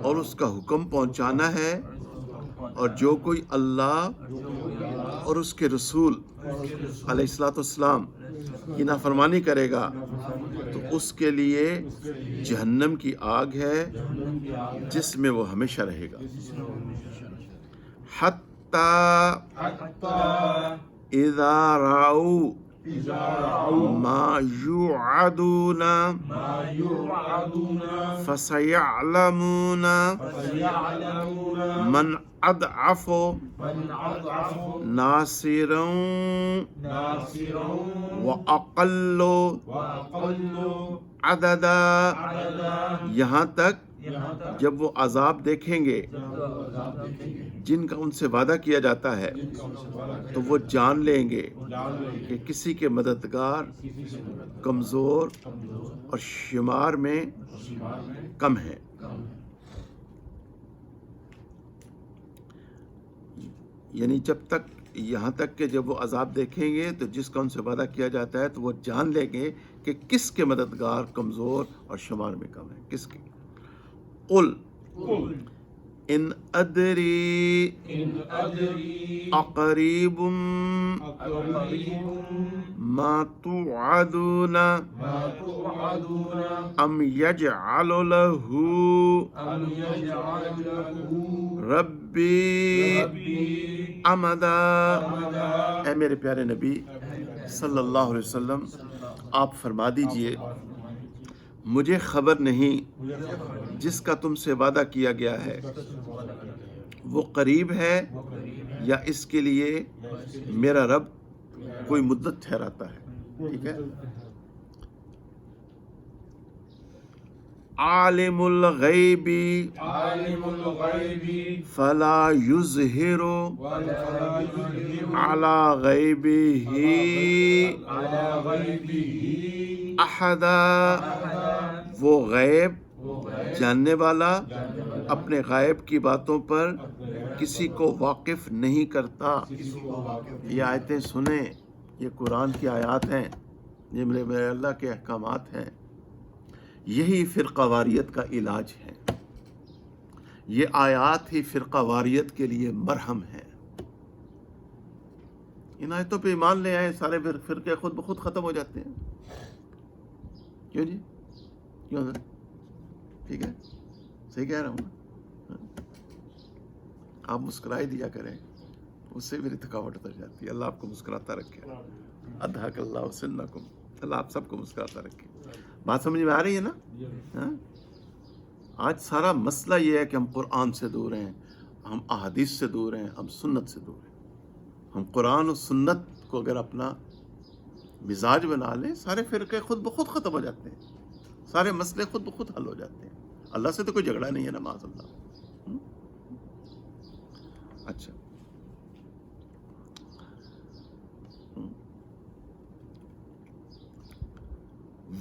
اور اس کا حکم پہنچانا ہے اور جو کوئی اللہ اور اس کے رسول علیہ الصلوۃ والسلام کی نافرمانی کرے گا تو اس کے لیے جہنم کی آگ ہے جس میں وہ ہمیشہ رہے گا. حتی اذا رأوا ما يوعدون فسيعلمون من أضعف ناصرا وأقل عددا. یہاں تک جب وہ عذاب دیکھیں گے جن کا ان سے وعدہ کیا جاتا ہے تو وہ جان لیں گے کہ کسی کے مددگار کمزور اور شمار میں کم ہیں. یعنی جب تک یہاں تک کہ جب وہ عذاب دیکھیں گے تو جس کا ان سے وعدہ کیا جاتا ہے تو وہ جان لیں گے کہ کس کے مددگار کمزور اور شمار میں کم ہیں. کس کے؟ قل ان ادری اقریب ما توعدون ام یجعل له ربی امدا. اے میرے پیارے نبی صلی اللہ علیہ وسلم آپ فرما دیجئے مجھے خبر نہیں جس کا تم سے وعدہ کیا گیا ہے وہ قریب ہے یا اس کے لیے میرا رب کوئی مدت ٹھہراتا ہے. ٹھیک ہے. عالم الغیب فلا یظہر علی غیبہ احدا. وہ غیب جاننے والا اپنے غائب کی باتوں پر کسی کو واقف نہیں کرتا. یہ آیتیں سنیں، یہ قرآن کی آیات ہیں، یہ میرے اللہ کے احکامات ہیں. یہی فرقہ واریت کا علاج ہے. یہ آیات ہی فرقہ واریت کے لیے مرہم ہیں. ان آیتوں پہ ایمان لے آئے سارے فرقے خود بخود ختم ہو جاتے ہیں. کیوں جی؟ کیوں سر؟ ٹھیک ہے، صحیح کہہ رہا ہوں. آپ مسکرائی دیا کریں، اس سے میری تھکاوٹ اتر جاتی ہے. اللہ آپ کو مسکراتا رکھے. اضحک اللہ سنکم. اللہ آپ سب کو مسکراتا رکھے. بات سمجھ میں آ رہی ہے نا؟ ہاں؟ آج سارا مسئلہ یہ ہے کہ ہم قرآن سے دور ہیں، ہم احادیث سے دور ہیں، ہم سنت سے دور ہیں. ہم قرآن اور سنت کو اگر اپنا مزاج بنا لیں سارے فرقے خود بخود ختم ہو جاتے ہیں. سارے مسئلے خود بخود حل ہو جاتے ہیں. اللہ سے تو کوئی جھگڑا نہیں ہے نا، معاذ اللہ. اچھا،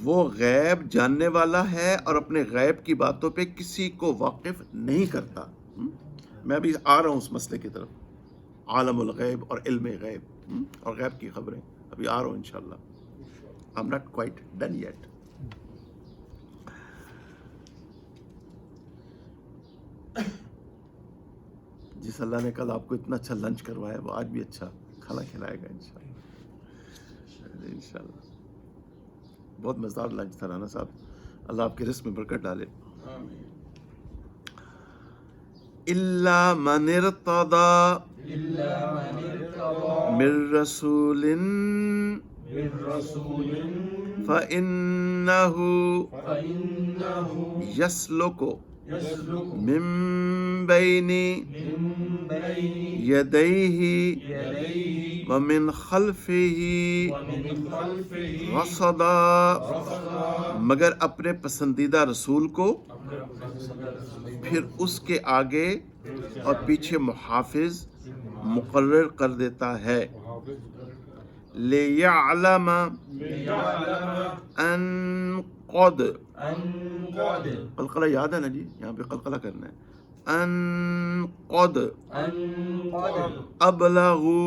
وہ غیب جاننے والا ہے اور اپنے غیب کی باتوں پہ کسی کو واقف نہیں کرتا. میں ابھی آ رہا ہوں اس مسئلے کی طرف، عالم الغیب اور علم غیب اور غیب کی خبریں. ابھی آ رہا ہوں انشاءاللہ. I'm not quite done yet. جس اللہ نے کل آپ کو اتنا اچھا لنچ کروایا وہ آج بھی اچھا کھانا کھلائے گا انشاءاللہ. بہت مزیدار لنچ تھا رانا صاحب. اللہ آپ کے رزق میں برکت ڈالے. الا من ارتضى من رسول فإنه يسلك من بين يديه ومن خلفه رصدا. مگر اپنے پسندیدہ رسول کو پھر اس کے آگے اور پیچھے محافظ مقرر کر دیتا ہے. لِيَعْلَمَ أَن قَدْ، قلقلہ یاد ہے نا جی؟ یہاں پہ قلقلہ کرنا ہے. ان قد ابلغوا،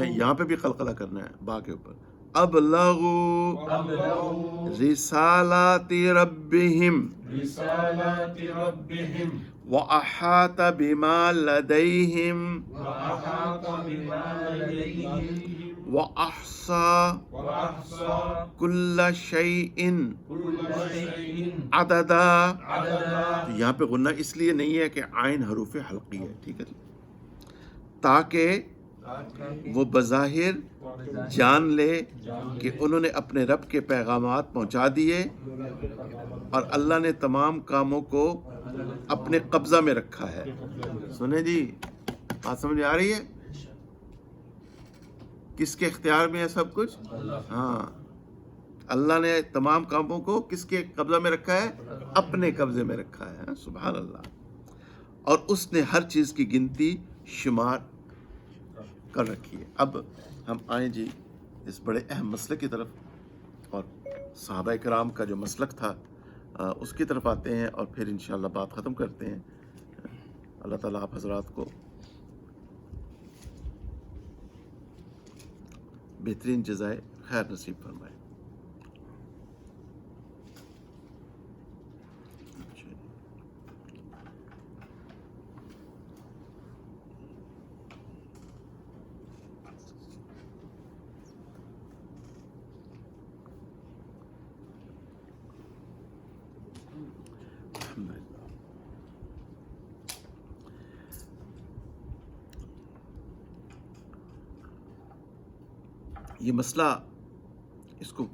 یہاں پہ بھی قلقلہ کرنا ہے با کے اوپر. أبلغوا أبلغوا رسالات ربهم رسالات ربهم وأحاط بما لديهم وأحاط بما لديهم وأحصى وأحصى كل شيء كل شيء عددا. عددا. تو یہاں پہ غنہ اس لیے نہیں ہے کہ عین حروف حلقی ہے، ٹھیک ہے جی، تاکہ وہ بظاہر جان لے کہ انہوں نے اپنے رب کے پیغامات پہنچا دیے اور اللہ نے تمام کاموں کو اپنے قبضہ میں رکھا ہے. سنیں جی، بات سمجھ آ رہی ہے؟ کس کے اختیار میں ہے سب کچھ؟ ہاں، اللہ نے تمام کاموں کو کس کے قبضہ میں رکھا ہے؟ اپنے قبضے میں رکھا ہے. سبحان اللہ. اور اس نے ہر چیز کی گنتی شمار کر رکھی ہے. اب ہم آئیں جی اس بڑے اہم مسئلے کی طرف، اور صحابہ کرام کا جو مسلک تھا اس کی طرف آتے ہیں، اور پھر انشاءاللہ بات ختم کرتے ہیں. اللہ تعالیٰ آپ حضرات کو بہترین جزائے خیر نصیب فرمائے. یہ مسئلہ اس کو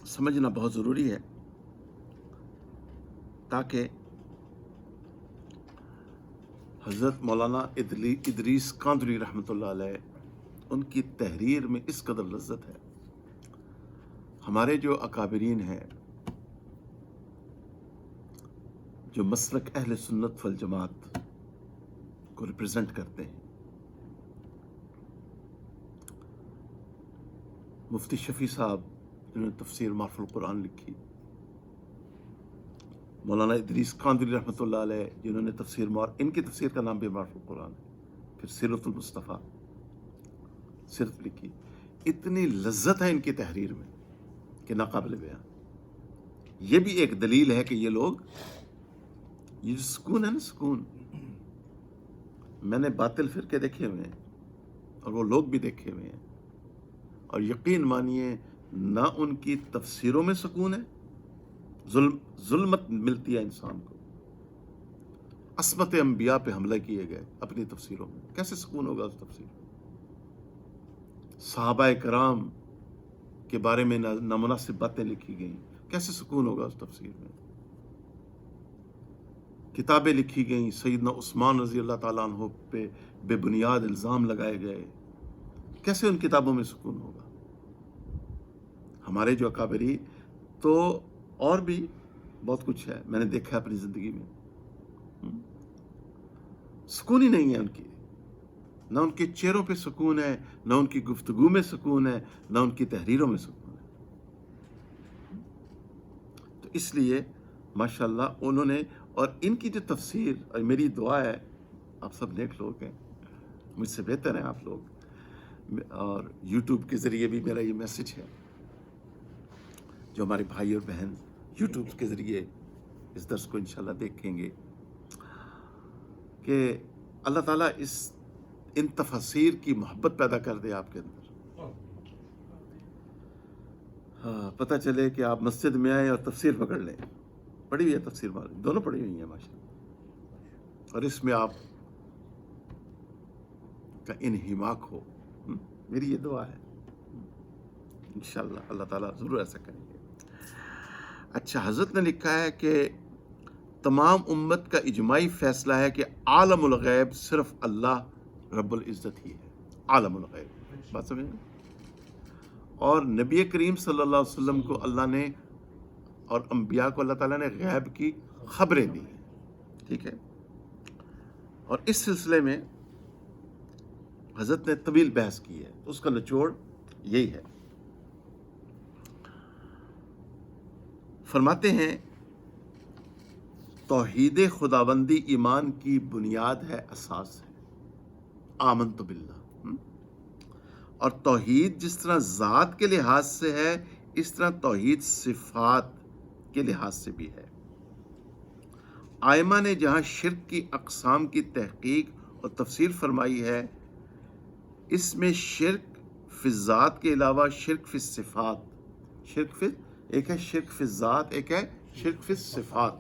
سمجھنا بہت ضروری ہے تاکہ حضرت مولانا ادریس کاندری رحمۃ اللہ علیہ ان کی تحریر میں اس قدر لذت ہے. ہمارے جو اکابرین ہیں جو مسلک اہل سنت والجماعت کو ریپرزینٹ کرتے ہیں، مفتی شفیع صاحب جنہوں نے تفسیر معرف القرآن لکھی، مولانا ادریس کاندری رحمۃ اللہ علیہ جنہوں نے ان کی تفسیر کا نام بھی معرف القرآن ہے، پھر سیرت المصطفیٰ صرف لکھی. اتنی لذت ہے ان کی تحریر میں کہ ناقابل بیان. یہ بھی ایک دلیل ہے کہ یہ لوگ، یہ جو سکون ہے نا، سکون، میں نے باطل فرقے دیکھے ہوئے ہیں اور وہ لوگ بھی دیکھے ہوئے ہیں، اور یقین مانیے نہ ان کی تفسیروں میں سکون ہے، ظلمت ملتی ہے انسان کو. عصمت انبیاء پہ حملہ کیے گئے اپنی تفسیروں میں، کیسے سکون ہوگا اس تفسیر میں؟ صحابہ کرام کے بارے میں نامناسب باتیں لکھی گئیں، کیسے سکون ہوگا اس تفسیر میں؟ کتابیں لکھی گئیں، سیدنا عثمان رضی اللہ تعالیٰ عنہ پہ بے بنیاد الزام لگائے گئے، کیسے ان کتابوں میں سکون ہوگا؟ ہمارے جو اکابری تو اور بھی بہت کچھ ہے، میں نے دیکھا اپنی زندگی میں، سکون ہی نہیں ہے ان کی، نہ ان کے چہروں پہ سکون ہے، نہ ان کی گفتگو میں سکون ہے، نہ ان کی تحریروں میں سکون ہے. تو اس لیے ماشاءاللہ انہوں نے، اور ان کی جو تفسیر، اور میری دعا ہے، آپ سب نیک لوگ ہیں، مجھ سے بہتر ہیں آپ لوگ، اور یوٹیوب کے ذریعے بھی میرا یہ میسج ہے، جو ہمارے بھائی اور بہن یوٹیوب کے ذریعے اس درس کو انشاءاللہ دیکھیں گے، کہ اللہ تعالیٰ ان تفاسیر کی محبت پیدا کر دے آپ کے اندر. ہاں، پتہ چلے کہ آپ مسجد میں آئے اور تفسیر پکڑ لیں. پڑھی ہوئی ہے تفسیر، دونوں پڑھی ہوئی ہیں ماشاءاللہ، اور اس میں آپ کا انہماک ہو. میری یہ دعا ہے، انشاءاللہ اللہ تعالیٰ ضرور ایسا کریں گے. اچھا، حضرت نے لکھا ہے کہ تمام امت کا اجماعی فیصلہ ہے کہ عالم الغیب صرف اللہ رب العزت ہی ہے. عالم الغیب، بات سمجھیں؟ اور نبی کریم صلی اللہ علیہ وسلم کو اللہ نے، اور انبیاء کو اللہ تعالیٰ نے غیب کی خبریں دی ہیں، ٹھیک ہے. اور اس سلسلے میں حضرت نے طویل بحث کی ہے، اس کا نچوڑ یہی ہے. فرماتے ہیں توحید خداوندی ایمان کی بنیاد ہے، اساس ہے. آمنت باللہ. اور توحید جس طرح ذات کے لحاظ سے ہے اس طرح توحید صفات کے لحاظ سے بھی ہے۔ آئمہ نے جہاں شرک کی اقسام کی تحقیق اور تفسیر فرمائی ہے، اس میں شرک فی الذات کے علاوہ شرک فی الصفات، ایک ہے شرک فی الذات، ایک ہے شرک فی الصفات،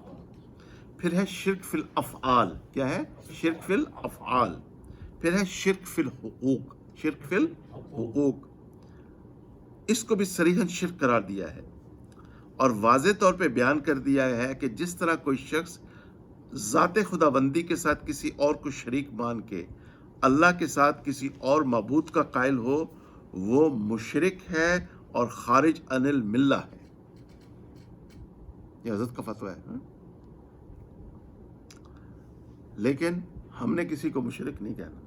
پھر ہے شرک فی الافعال، کیا ہے؟ شرک فی الافعال، پھر ہے شرک فی الحقوق، شرک فی الحقوق، اس کو بھی صریحاً شرک قرار دیا ہے اور واضح طور پہ بیان کر دیا ہے کہ جس طرح کوئی شخص ذات خداوندی کے ساتھ کسی اور کو شریک مان کے اللہ کے ساتھ کسی اور معبود کا قائل ہو، وہ مشرک ہے اور خارج عن الملہ ہے۔ یہ حضرت کا فتویٰ ہے۔ لیکن ہم نے کسی کو مشرک نہیں کہنا،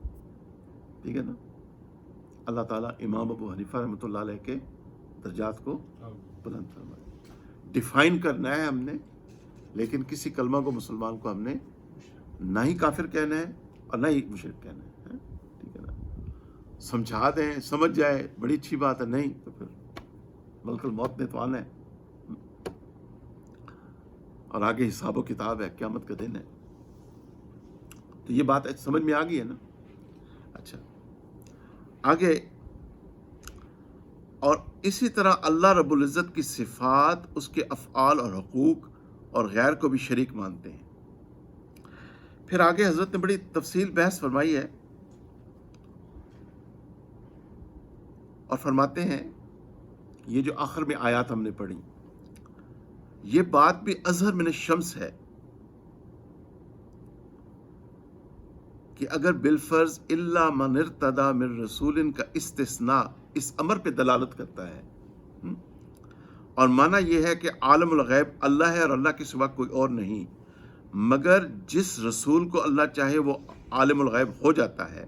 ٹھیک ہے نا؟ اللہ تعالیٰ امام ابو حنیفہ رحمۃ اللہ علیہ کے درجات کو بلند فرمائے۔ ڈیفائن کرنا ہے ہم نے، لیکن کسی کلمہ کو مسلمان کو ہم نے نہ ہی کافر کہنا ہے اور نہ ہی مشرک کہنا ہے، ٹھیک ہے نا؟ سمجھا دیں، سمجھ جائے، بڑی اچھی بات ہے، نہیں تو پھر ملک الموت نے تو آنا ہے اور آگے حساب و کتاب ہے، قیامت کا دن ہے۔ تو یہ بات سمجھ میں آ گئی ہے نا؟ اچھا، آگے، اور اسی طرح اللہ رب العزت کی صفات، اس کے افعال اور حقوق اور غیر کو بھی شریک مانتے ہیں۔ پھر آگے حضرت نے بڑی تفصیل بحث فرمائی ہے اور فرماتے ہیں، یہ جو آخر میں آیات ہم نے پڑھی، یہ بات بھی اظہر من الشمس ہے کہ اگر بالفرض الا من ارتضی من رسول کا استثناء اس امر پہ دلالت کرتا ہے، اور معنی یہ ہے کہ عالم الغیب اللہ ہے اور اللہ کے سوا کوئی اور نہیں، مگر جس رسول کو اللہ چاہے وہ عالم الغیب ہو جاتا ہے،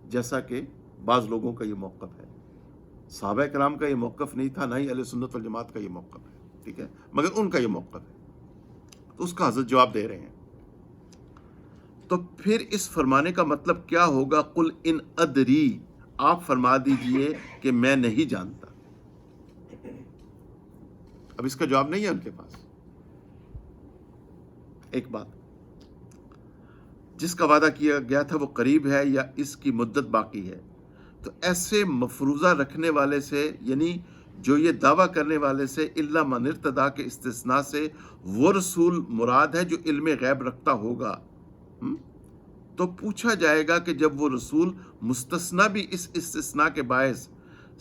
جیسا کہ بعض لوگوں کا یہ موقف ہے۔ صحابہ کرام کا یہ موقف نہیں تھا، نہ ہی اہل سنت والجماعت کا یہ موقف ہے، ٹھیک ہے، مگر ان کا یہ موقف ہے، تو اس کا حضرت جواب دے رہے ہیں۔ تو پھر اس فرمانے کا مطلب کیا ہوگا؟ قل ان ادری، آپ فرما دیجئے کہ میں نہیں جانتا۔ اب اس کا جواب نہیں ہے ان کے پاس۔ ایک بات، جس کا وعدہ کیا گیا تھا وہ قریب ہے یا اس کی مدت باقی ہے، تو ایسے مفروضہ رکھنے والے سے، یعنی جو یہ دعویٰ کرنے والے سے الا من ارتضی کے استثناء سے وہ رسول مراد ہے جو علم غیب رکھتا ہوگا، تو پوچھا جائے گا کہ جب وہ رسول مستثنی بھی اس استثناء کے باعث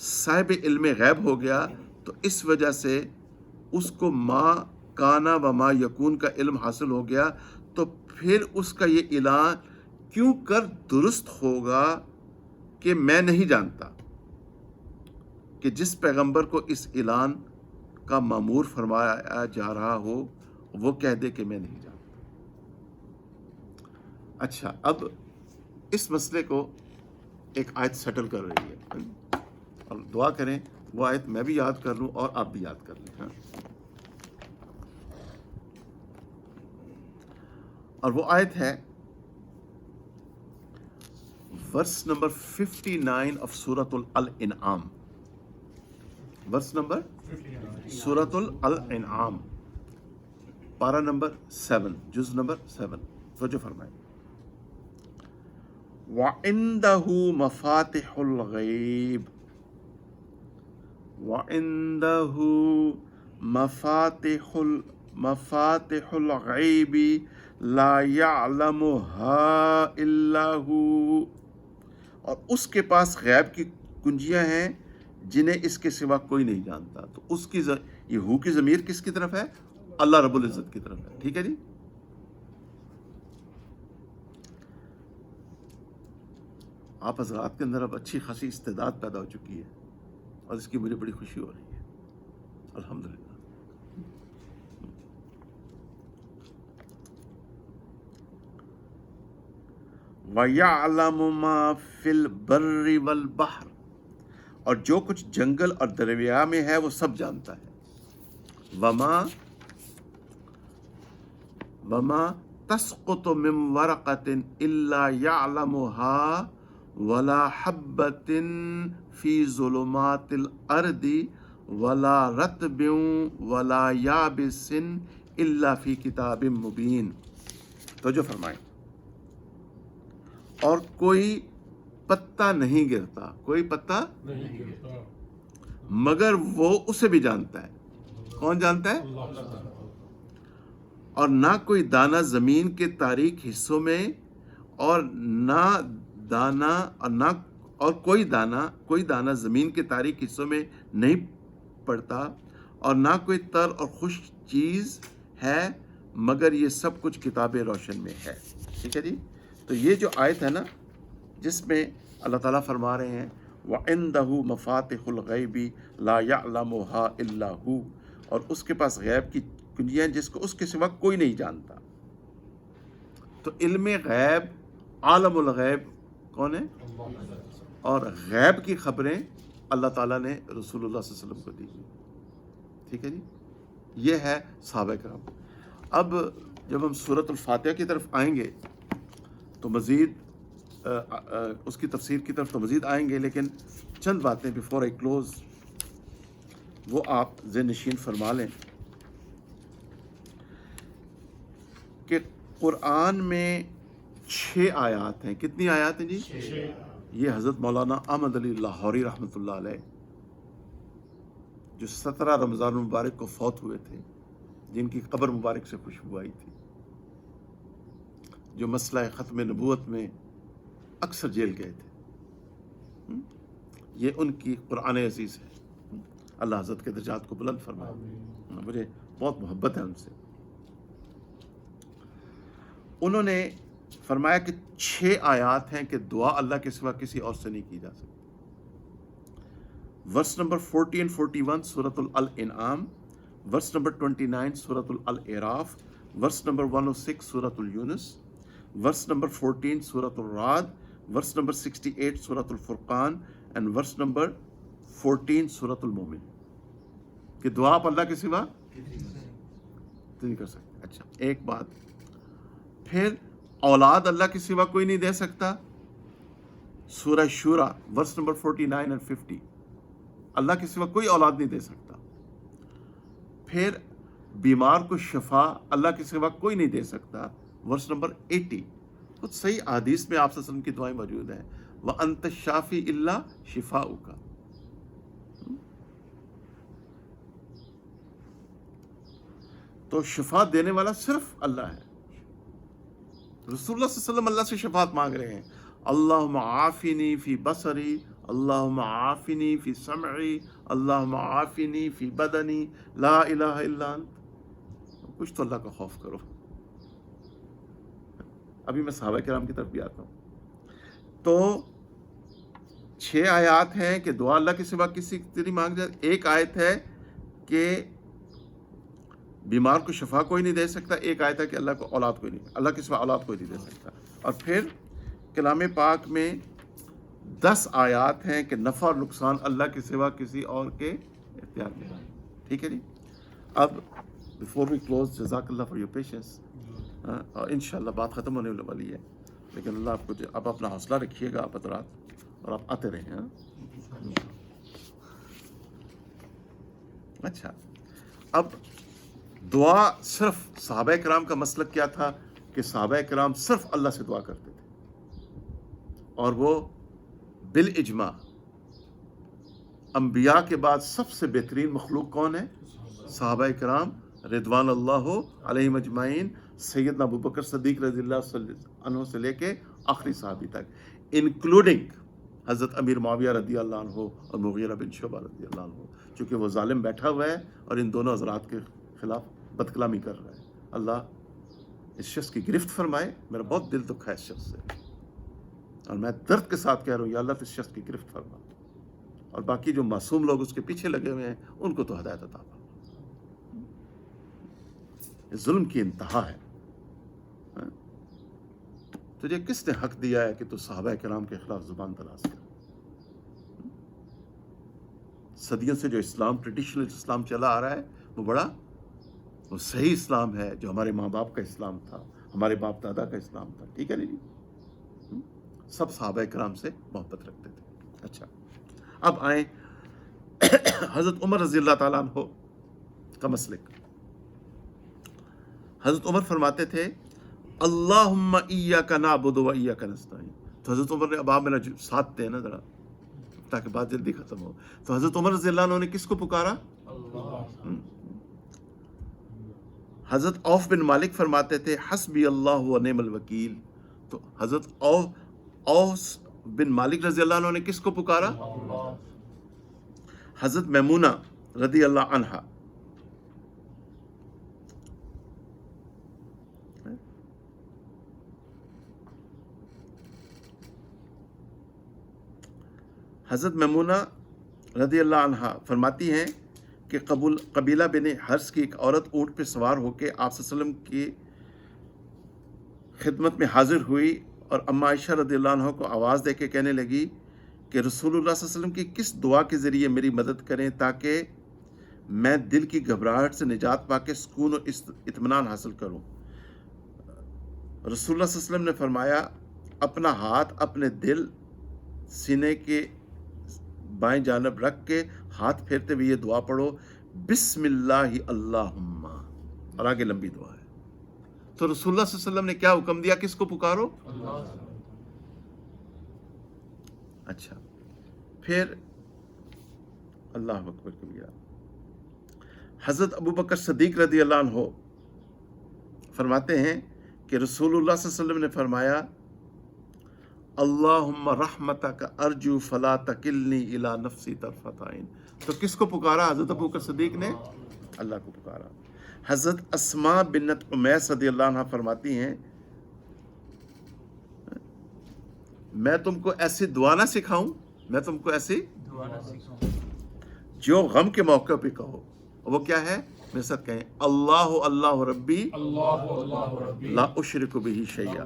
صاحب علم غیب ہو گیا تو اس وجہ سے اس کو ما کانا و ما یکون کا علم حاصل ہو گیا، تو پھر اس کا یہ اعلان کیوں کر درست ہوگا کہ میں نہیں جانتا، کہ جس پیغمبر کو اس اعلان کا مامور فرمایا جا رہا ہو وہ کہہ دے کہ میں نہیں جانتا۔ اچھا، اب اس مسئلے کو ایک آیت سیٹل کر رہی ہے، اور دعا کریں وہ آیت میں بھی یاد کر لوں اور آپ بھی یاد کر لیں، اور وہ آیت ہے ورس نمبر 59 آف سورۃ الانعام، ورس نمبر سورۃ الانعام، پارہ نمبر 7، جز نمبر 7، توجہ فرمائیں۔ وَعِندَهُ مَفَاتِحُ الْغَيْبِ، وَعِندَهُ مَفَاتِحُ الْغَيْبِ لَا يَعْلَمُهَا إِلَّا هُوَ، اور اس کے پاس غیب کی کنجیاں ہیں جنہیں اس کے سوا کوئی نہیں جانتا۔ تو اس کی یہ ہو کی ضمیر کس کی طرف ہے؟ اللہ رب العزت کی طرف ہے، ٹھیک ہے جی۔ آپ حضرات کے اندر اب اچھی خاصی استعداد پیدا ہو چکی ہے اور اس کی مجھے بڑی خوشی ہو رہی ہے، الحمدللہ۔ وَيَعْلَمُ مَا فِي الْبَرِّ وَالْبَحْرِ، اور جو کچھ جنگل اور دریا میں ہے وہ سب جانتا ہے۔ وَمَا تَسْقُطُ مِن وَرَقَةٍ إِلَّا يَعْلَمُهَا وَلَا حَبَّةٍ فی ظلمات الارض ولا رطب ولا یابس الا فی کتاب مبین. توجہ فرمائیں. اور کوئی پتا نہیں گرتا، کوئی پتا نہیں گرتا مگر وہ اسے بھی جانتا ہے. کون جانتا ہے؟ اللہ تعالیٰ. اور نہ کوئی دانہ زمین کے تاریک حصوں میں، اور نہ دانا اور کوئی دانہ زمین کے تاریک حصوں میں نہیں پڑتا، اور نہ کوئی تر اور خشک چیز ہے مگر یہ سب کچھ کتاب روشن میں ہے. ٹھیک ہے جی. تو یہ جو آیت ہے نا، جس میں اللہ تعالیٰ فرما رہے ہیں وَعِندَهُ مَفَاتِحُ الْغَيْبِ لَا يَعْلَمُهَا إِلَّا هُوَ، اور اس کے پاس غیب کی کنجیاں جس کو اس کے سوا کوئی نہیں جانتا. تو علم غیب، عالم الغیب کون ہے؟ اور غیب کی خبریں اللہ تعالیٰ نے رسول اللہ صلی اللہ علیہ وسلم کو دی. ٹھیک ہے جی. یہ ہے صحابہ کرام. اب جب ہم سورۃ الفاتحہ کی طرف آئیں گے تو مزید اس کی تفسیر کی طرف تو مزید آئیں گے، لیکن چند باتیں بیفور آئی کلوز وہ آپ ذہن نشین فرما لیں کہ قرآن میں 6 آیات ہیں. کتنی آیات ہیں جی؟ یہ حضرت مولانا احمد علی لاہوری رحمۃ اللہ علیہ جو 17 رمضان المبارک کو فوت ہوئے تھے، جن کی قبر مبارک سے خوشبو آئی تھی، جو مسئلہ ختم نبوت میں اکثر جیل گئے تھے، یہ ان کی قرآن عزیز ہے. اللہ حضرت کے درجات کو بلند فرمائے. مجھے بہت محبت ہے ان سے. انہوں نے فرمایا کہ 6 آیات ہیں کہ دعا اللہ کے سوا کسی اور سے نہیں کی جا سکتی. ورس نمبر 40 and 41 سورۃ الانعام، ورس نمبر 29 سورۃ الاعراف، ورس نمبر 106 سورۃ یونس، ورس نمبر 14 سورۃ الرعد، ورس نمبر 68 سورۃ الفرقان اینڈ ورس نمبر 14 سورۃ المومن. کہ دعا آپ اللہ کے سوا نہیں کر سکتے. اچھا ایک بات پھر، اولاد اللہ کے سوا کوئی نہیں دے سکتا. سورہ شورا ورس نمبر 49 and 50، اللہ کے سوا کوئی اولاد نہیں دے سکتا. پھر بیمار کو شفا اللہ کے سوا کوئی نہیں دے سکتا. Versus number 80. کچھ صحیح احادیث میں آپ صلی اللہ علیہ وسلم کی دعائیں موجود ہیں. وَأَنْتَ الشَّافِي إِلَّا شِفَاؤُكَ. تو شفا دینے والا صرف اللہ ہے. رسول اللہ صلی اللہ علیہ وسلم اللہ سے شفاعت مانگ رہے ہیں. اللہم عافنی فی بصری، اللہم عافنی فی سمعی، اللہم عافنی فی بدنی، لا الہ الا انت. کچھ تو اللہ کا خوف کرو. ابھی میں صحابہ کرام کی طرف بھی آتا ہوں. تو 6 آیات ہیں کہ دعا اللہ کے سوا کسی سے نہیں مانگ جائے. ایک آیت ہے کہ بیمار کو شفا کوئی نہیں دے سکتا. ایک آیت ہے کہ اللہ کو اولاد کوئی نہیں، اللہ کے سوا اولاد کوئی نہیں دے سکتا. اور پھر کلام پاک میں 10 آیات ہیں کہ نفع اور نقصان اللہ کے سوا کسی اور کے اختیار میں. ٹھیک ہے جی. اب بیفور وی کلوز، جزاک اللہ فار یور پیشنس. اور انشاءاللہ بات ختم ہونے والی ہے، لیکن اللہ آپ کو اب اپنا حوصلہ رکھیے گا آپ حضرات، اور آپ آتے رہیں. اچھا اب دعا صرف صحابہ کرام کا مسلک کیا تھا کہ صحابہ کرام صرف اللہ سے دعا کرتے تھے، اور وہ بالاجماع انبیاء کے بعد سب سے بہترین مخلوق کون ہے؟ صحابہ کرام رضوان اللہ علیہم اجمعین. سیدنا ابوبکر صدیق رضی اللہ عنہ سے لے کے آخری صحابی تک، انکلوڈنگ حضرت امیر معاویہ رضی اللہ عنہ اور مغیرہ بن شعبہ رضی اللہ عنہ، چونکہ وہ ظالم بیٹھا ہوا ہے اور ان دونوں حضرات کے خلاف بدکلامی کر رہا ہے. اللہ اس شخص کی گرفت فرمائے. میرا بہت دل دکھا ہے اس شخص سے، اور میں درد کے ساتھ کہہ رہا ہوں یا اللہ اس شخص کی گرفت فرما، اور باقی جو معصوم لوگ اس کے پیچھے لگے ہوئے ہیں ان کو تو ہدایت عطا فرما. یہ ظلم کی انتہا ہے. تجھے کس نے حق دیا ہے کہ تو صحابہ کرام کے خلاف زبان دراز کر؟ صدیوں سے جو اسلام، ٹریڈیشنل اسلام چلا آ رہا ہے، وہ صحیح اسلام ہے، جو ہمارے ماں باپ کا اسلام تھا، ہمارے باپ دادا کا اسلام تھا. ٹھیک ہے نہیں جی. سب صحابہ کرام سے محبت رکھتے تھے. اچھا اب آئیں حضرت عمر رضی اللہ تعالیٰ عنہ کا مسلک. حضرت عمر فرماتے تھے اللہم ایاک نعبد و ایاک نستعین. تو حضرت عمر نے اب آپ میرا ساتھ دیں نا ذرا تاکہ بات جلدی ختم ہو. تو حضرت عمر رضی اللہ عنہ نے کس کو پکارا؟ حضرت عوف بن مالک فرماتے تھے حسبی اللہ و نعم الوکیل. تو حضرت عوف بن مالک رضی اللہ عنہ نے کس کو پکارا؟ حضرت میمونہ رضی اللہ عنہا. حضرت میمونہ رضی اللہ عنہا فرماتی ہیں کہ قبیلہ بن حرس کی ایک عورت اونٹ پہ سوار ہو کے آپ صلی اللہ علیہ وسلم کی خدمت میں حاضر ہوئی اور اما عائشہ رضی اللہ عنہ کو آواز دے کے کہنے لگی کہ رسول اللہ صلی اللہ علیہ وسلم کی کس دعا کے ذریعے میری مدد کریں تاکہ میں دل کی گھبراہٹ سے نجات پا کے سکون اور اطمینان حاصل کروں. رسول اللہ صلی اللہ علیہ وسلم نے فرمایا اپنا ہاتھ اپنے دل سینے کے بائیں جانب رکھ کے ہاتھ پھیرتے ہوئے یہ دعا پڑھو بسم اللہ اللہم، اور آگے لمبی دعا ہے. تو رسول اللہ صلی اللہ علیہ وسلم نے کیا حکم دیا؟ کس کو پکارو؟ اچھا پھر اللہ اکبر کبیرہ. حضرت ابو بکر صدیق رضی اللہ عنہ فرماتے ہیں کہ رسول اللہ صلی اللہ علیہ وسلم نے فرمایا اللہم رحمتک ارجو فلا تکلنی الی نفسی طرفۃ عین. تو کس کو پکارا؟ حضرت ابو بکر صدیق نے اللہ کو پکارا. حضرت اسماء بنت امیس رضی اللہ عنہ فرماتی ہیں میں تم کو ایسی دعا نہ سکھاؤں، میں تم کو ایسی جو غم کے موقع پہ کہو. وہ کیا ہے؟ میرے ساتھ کہیں اللہ اللہ ربی لا اشرک بہ شیئا.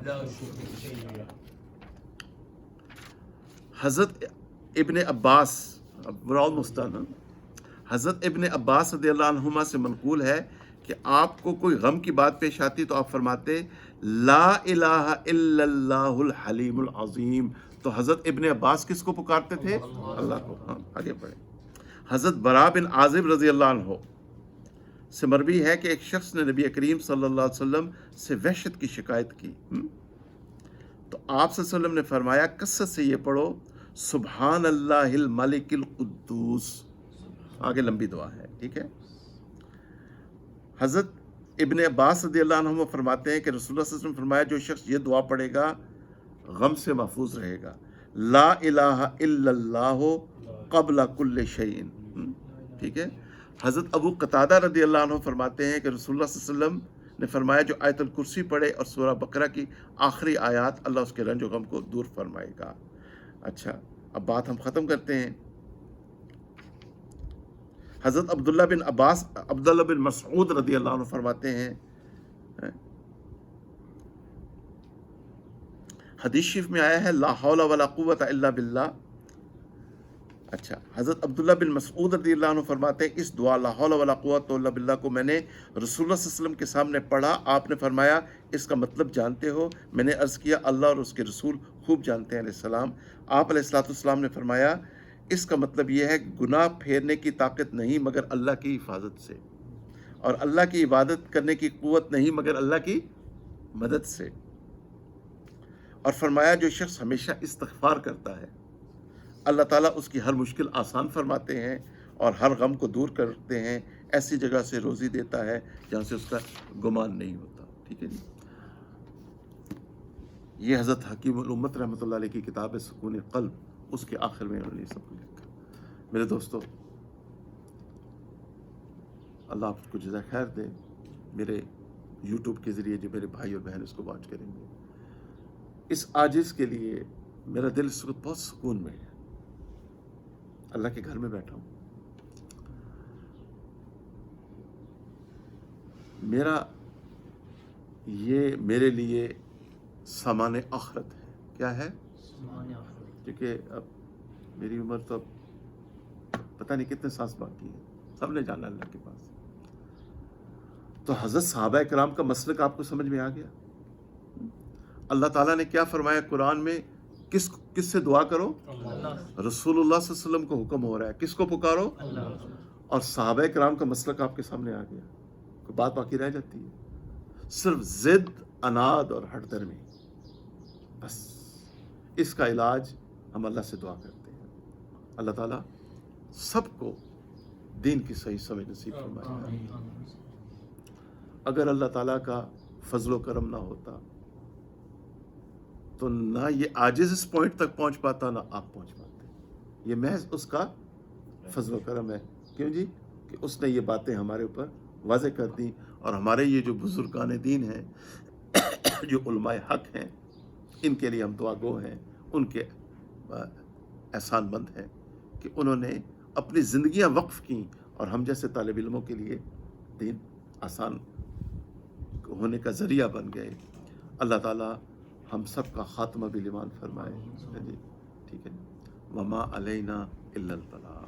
حضرت ابن عباس حضرت ابن عباس رضی اللہ عنہما سے منقول ہے کہ آپ کو کوئی غم کی بات پیش آتی تو آپ فرماتے لا الہ الا اللہ الحلیم العظیم. تو حضرت ابن عباس کس کو پکارتے تھے؟ اللہ کو. ہاں آگے بڑھیں. حضرت براء بن عازب رضی اللہ عنہ سے مروی ہے کہ ایک شخص نے نبی کریم صلی اللہ علیہ وسلم سے وحشت کی شکایت کی تو آپ صلی اللہ علیہ وسلم نے فرمایا کثرت سے یہ پڑھو سبحان اللہ الملک القدوس. آگے لمبی دعا ہے، ٹھیک ہے. حضرت ابن عباس رضی اللہ عنہ فرماتے ہیں کہ رسول اللہ صلی اللہ علیہ وسلم فرمایا جو شخص یہ دعا پڑھے گا غم سے محفوظ رہے گا. لا الہ الا اللہ قبل کل شیء. ٹھیک ہے. حضرت ابو قتادہ رضی اللہ عنہ فرماتے ہیں کہ رسول اللہ صلی اللہ علیہ وسلم نے فرمایا جو آیت الکرسی پڑھے اور سورہ بقرہ کی آخری آیات اللہ اس کے رنج و غم کو دور فرمائے گا. اچھا اب بات ہم ختم کرتے ہیں. حضرت عبداللہ بن مسعود رضی اللہ عنہ فرماتے ہیں حدیث شریف میں آیا ہے لا حول ولا قوت الا باللہ. اچھا حضرت عبداللہ بن مسعود رضی اللہ عنہ فرماتے ہیں اس دعا لا حول ولا قوت الا باللہ کو میں نے رسول اللہ صلی اللہ علیہ وسلم کے سامنے پڑھا. آپ نے فرمایا اس کا مطلب جانتے ہو؟ میں نے عرض کیا اللہ اور اس کے رسول خوب جانتے ہیں علیہ السلام. آپ علیہ السلام نے فرمایا اس کا مطلب یہ ہے گناہ پھیرنے کی طاقت نہیں مگر اللہ کی حفاظت سے، اور اللہ کی عبادت کرنے کی قوت نہیں مگر اللہ کی مدد سے. اور فرمایا جو شخص ہمیشہ استغفار کرتا ہے اللہ تعالیٰ اس کی ہر مشکل آسان فرماتے ہیں اور ہر غم کو دور کرتے ہیں. ایسی جگہ سے روزی دیتا ہے جہاں سے اس کا گمان نہیں ہوتا. ٹھیک ہے جی. یہ حضرت حکیم الامت رحمۃ اللہ علیہ کی کتاب ہے سکون قلب، اس کے آخر میں انہوں نے سب کو لکھا. میرے دوستو اللہ آپ کو جزائے خیر دے. میرے یوٹیوب کے ذریعے جو میرے بھائی اور بہن اس کو واچ کریں گے، اس عاجز کے لیے میرا دل اس وقت بہت سکون میں ہے. اللہ کے گھر میں بیٹھا ہوں. یہ میرے لیے سامان آخرت ہے. کیا ہے؟ کیونکہ اب میری عمر تو اب پتہ نہیں کتنے سانس باقی ہے، سب نے جانا اللہ کے پاس. تو حضرت صحابہ کرام کا مسلک آپ کو سمجھ میں آ گیا. اللہ تعالیٰ نے کیا فرمایا قرآن میں کس سے دعا کرو؟ رسول اللہ صلی اللہ علیہ وسلم کو حکم ہو رہا ہے کس کو پکارو؟ اور صحابہ کرام کا مسلک آپ کے سامنے آ گیا، کوئی بات باقی رہ جاتی ہے؟ صرف ضد، اناد اور ہٹ درمی، بس اس کا علاج ہم اللہ سے دعا کرتے ہیں۔ اللہ تعالیٰ سب کو دین کی صحیح سمجھ نصیب فرمائے۔ اگر اللہ تعالیٰ کا فضل و کرم نہ ہوتا تو نہ یہ عاجز اس پوائنٹ تک پہنچ پاتا، نہ آپ پہنچ پاتے۔ یہ محض اس کا فضل و کرم ہے۔ کیوں جی؟ کہ اس نے یہ باتیں ہمارے اوپر واضح کر دی، اور ہمارے یہ جو بزرگان دین ہیں، جو علماء حق ہیں، ان کے لیے ہم دعا گو ہیں، ان کے احسان مند ہیں کہ انہوں نے اپنی زندگیاں وقف کی اور ہم جیسے طالب علموں کے لیے دین آسان ہونے کا ذریعہ بن گئے۔ اللہ تعالیٰ ہم سب کا خاتمہ بھی لیمان فرمائے۔ جی ٹھیک ہے، وما علینا الا البلاغ۔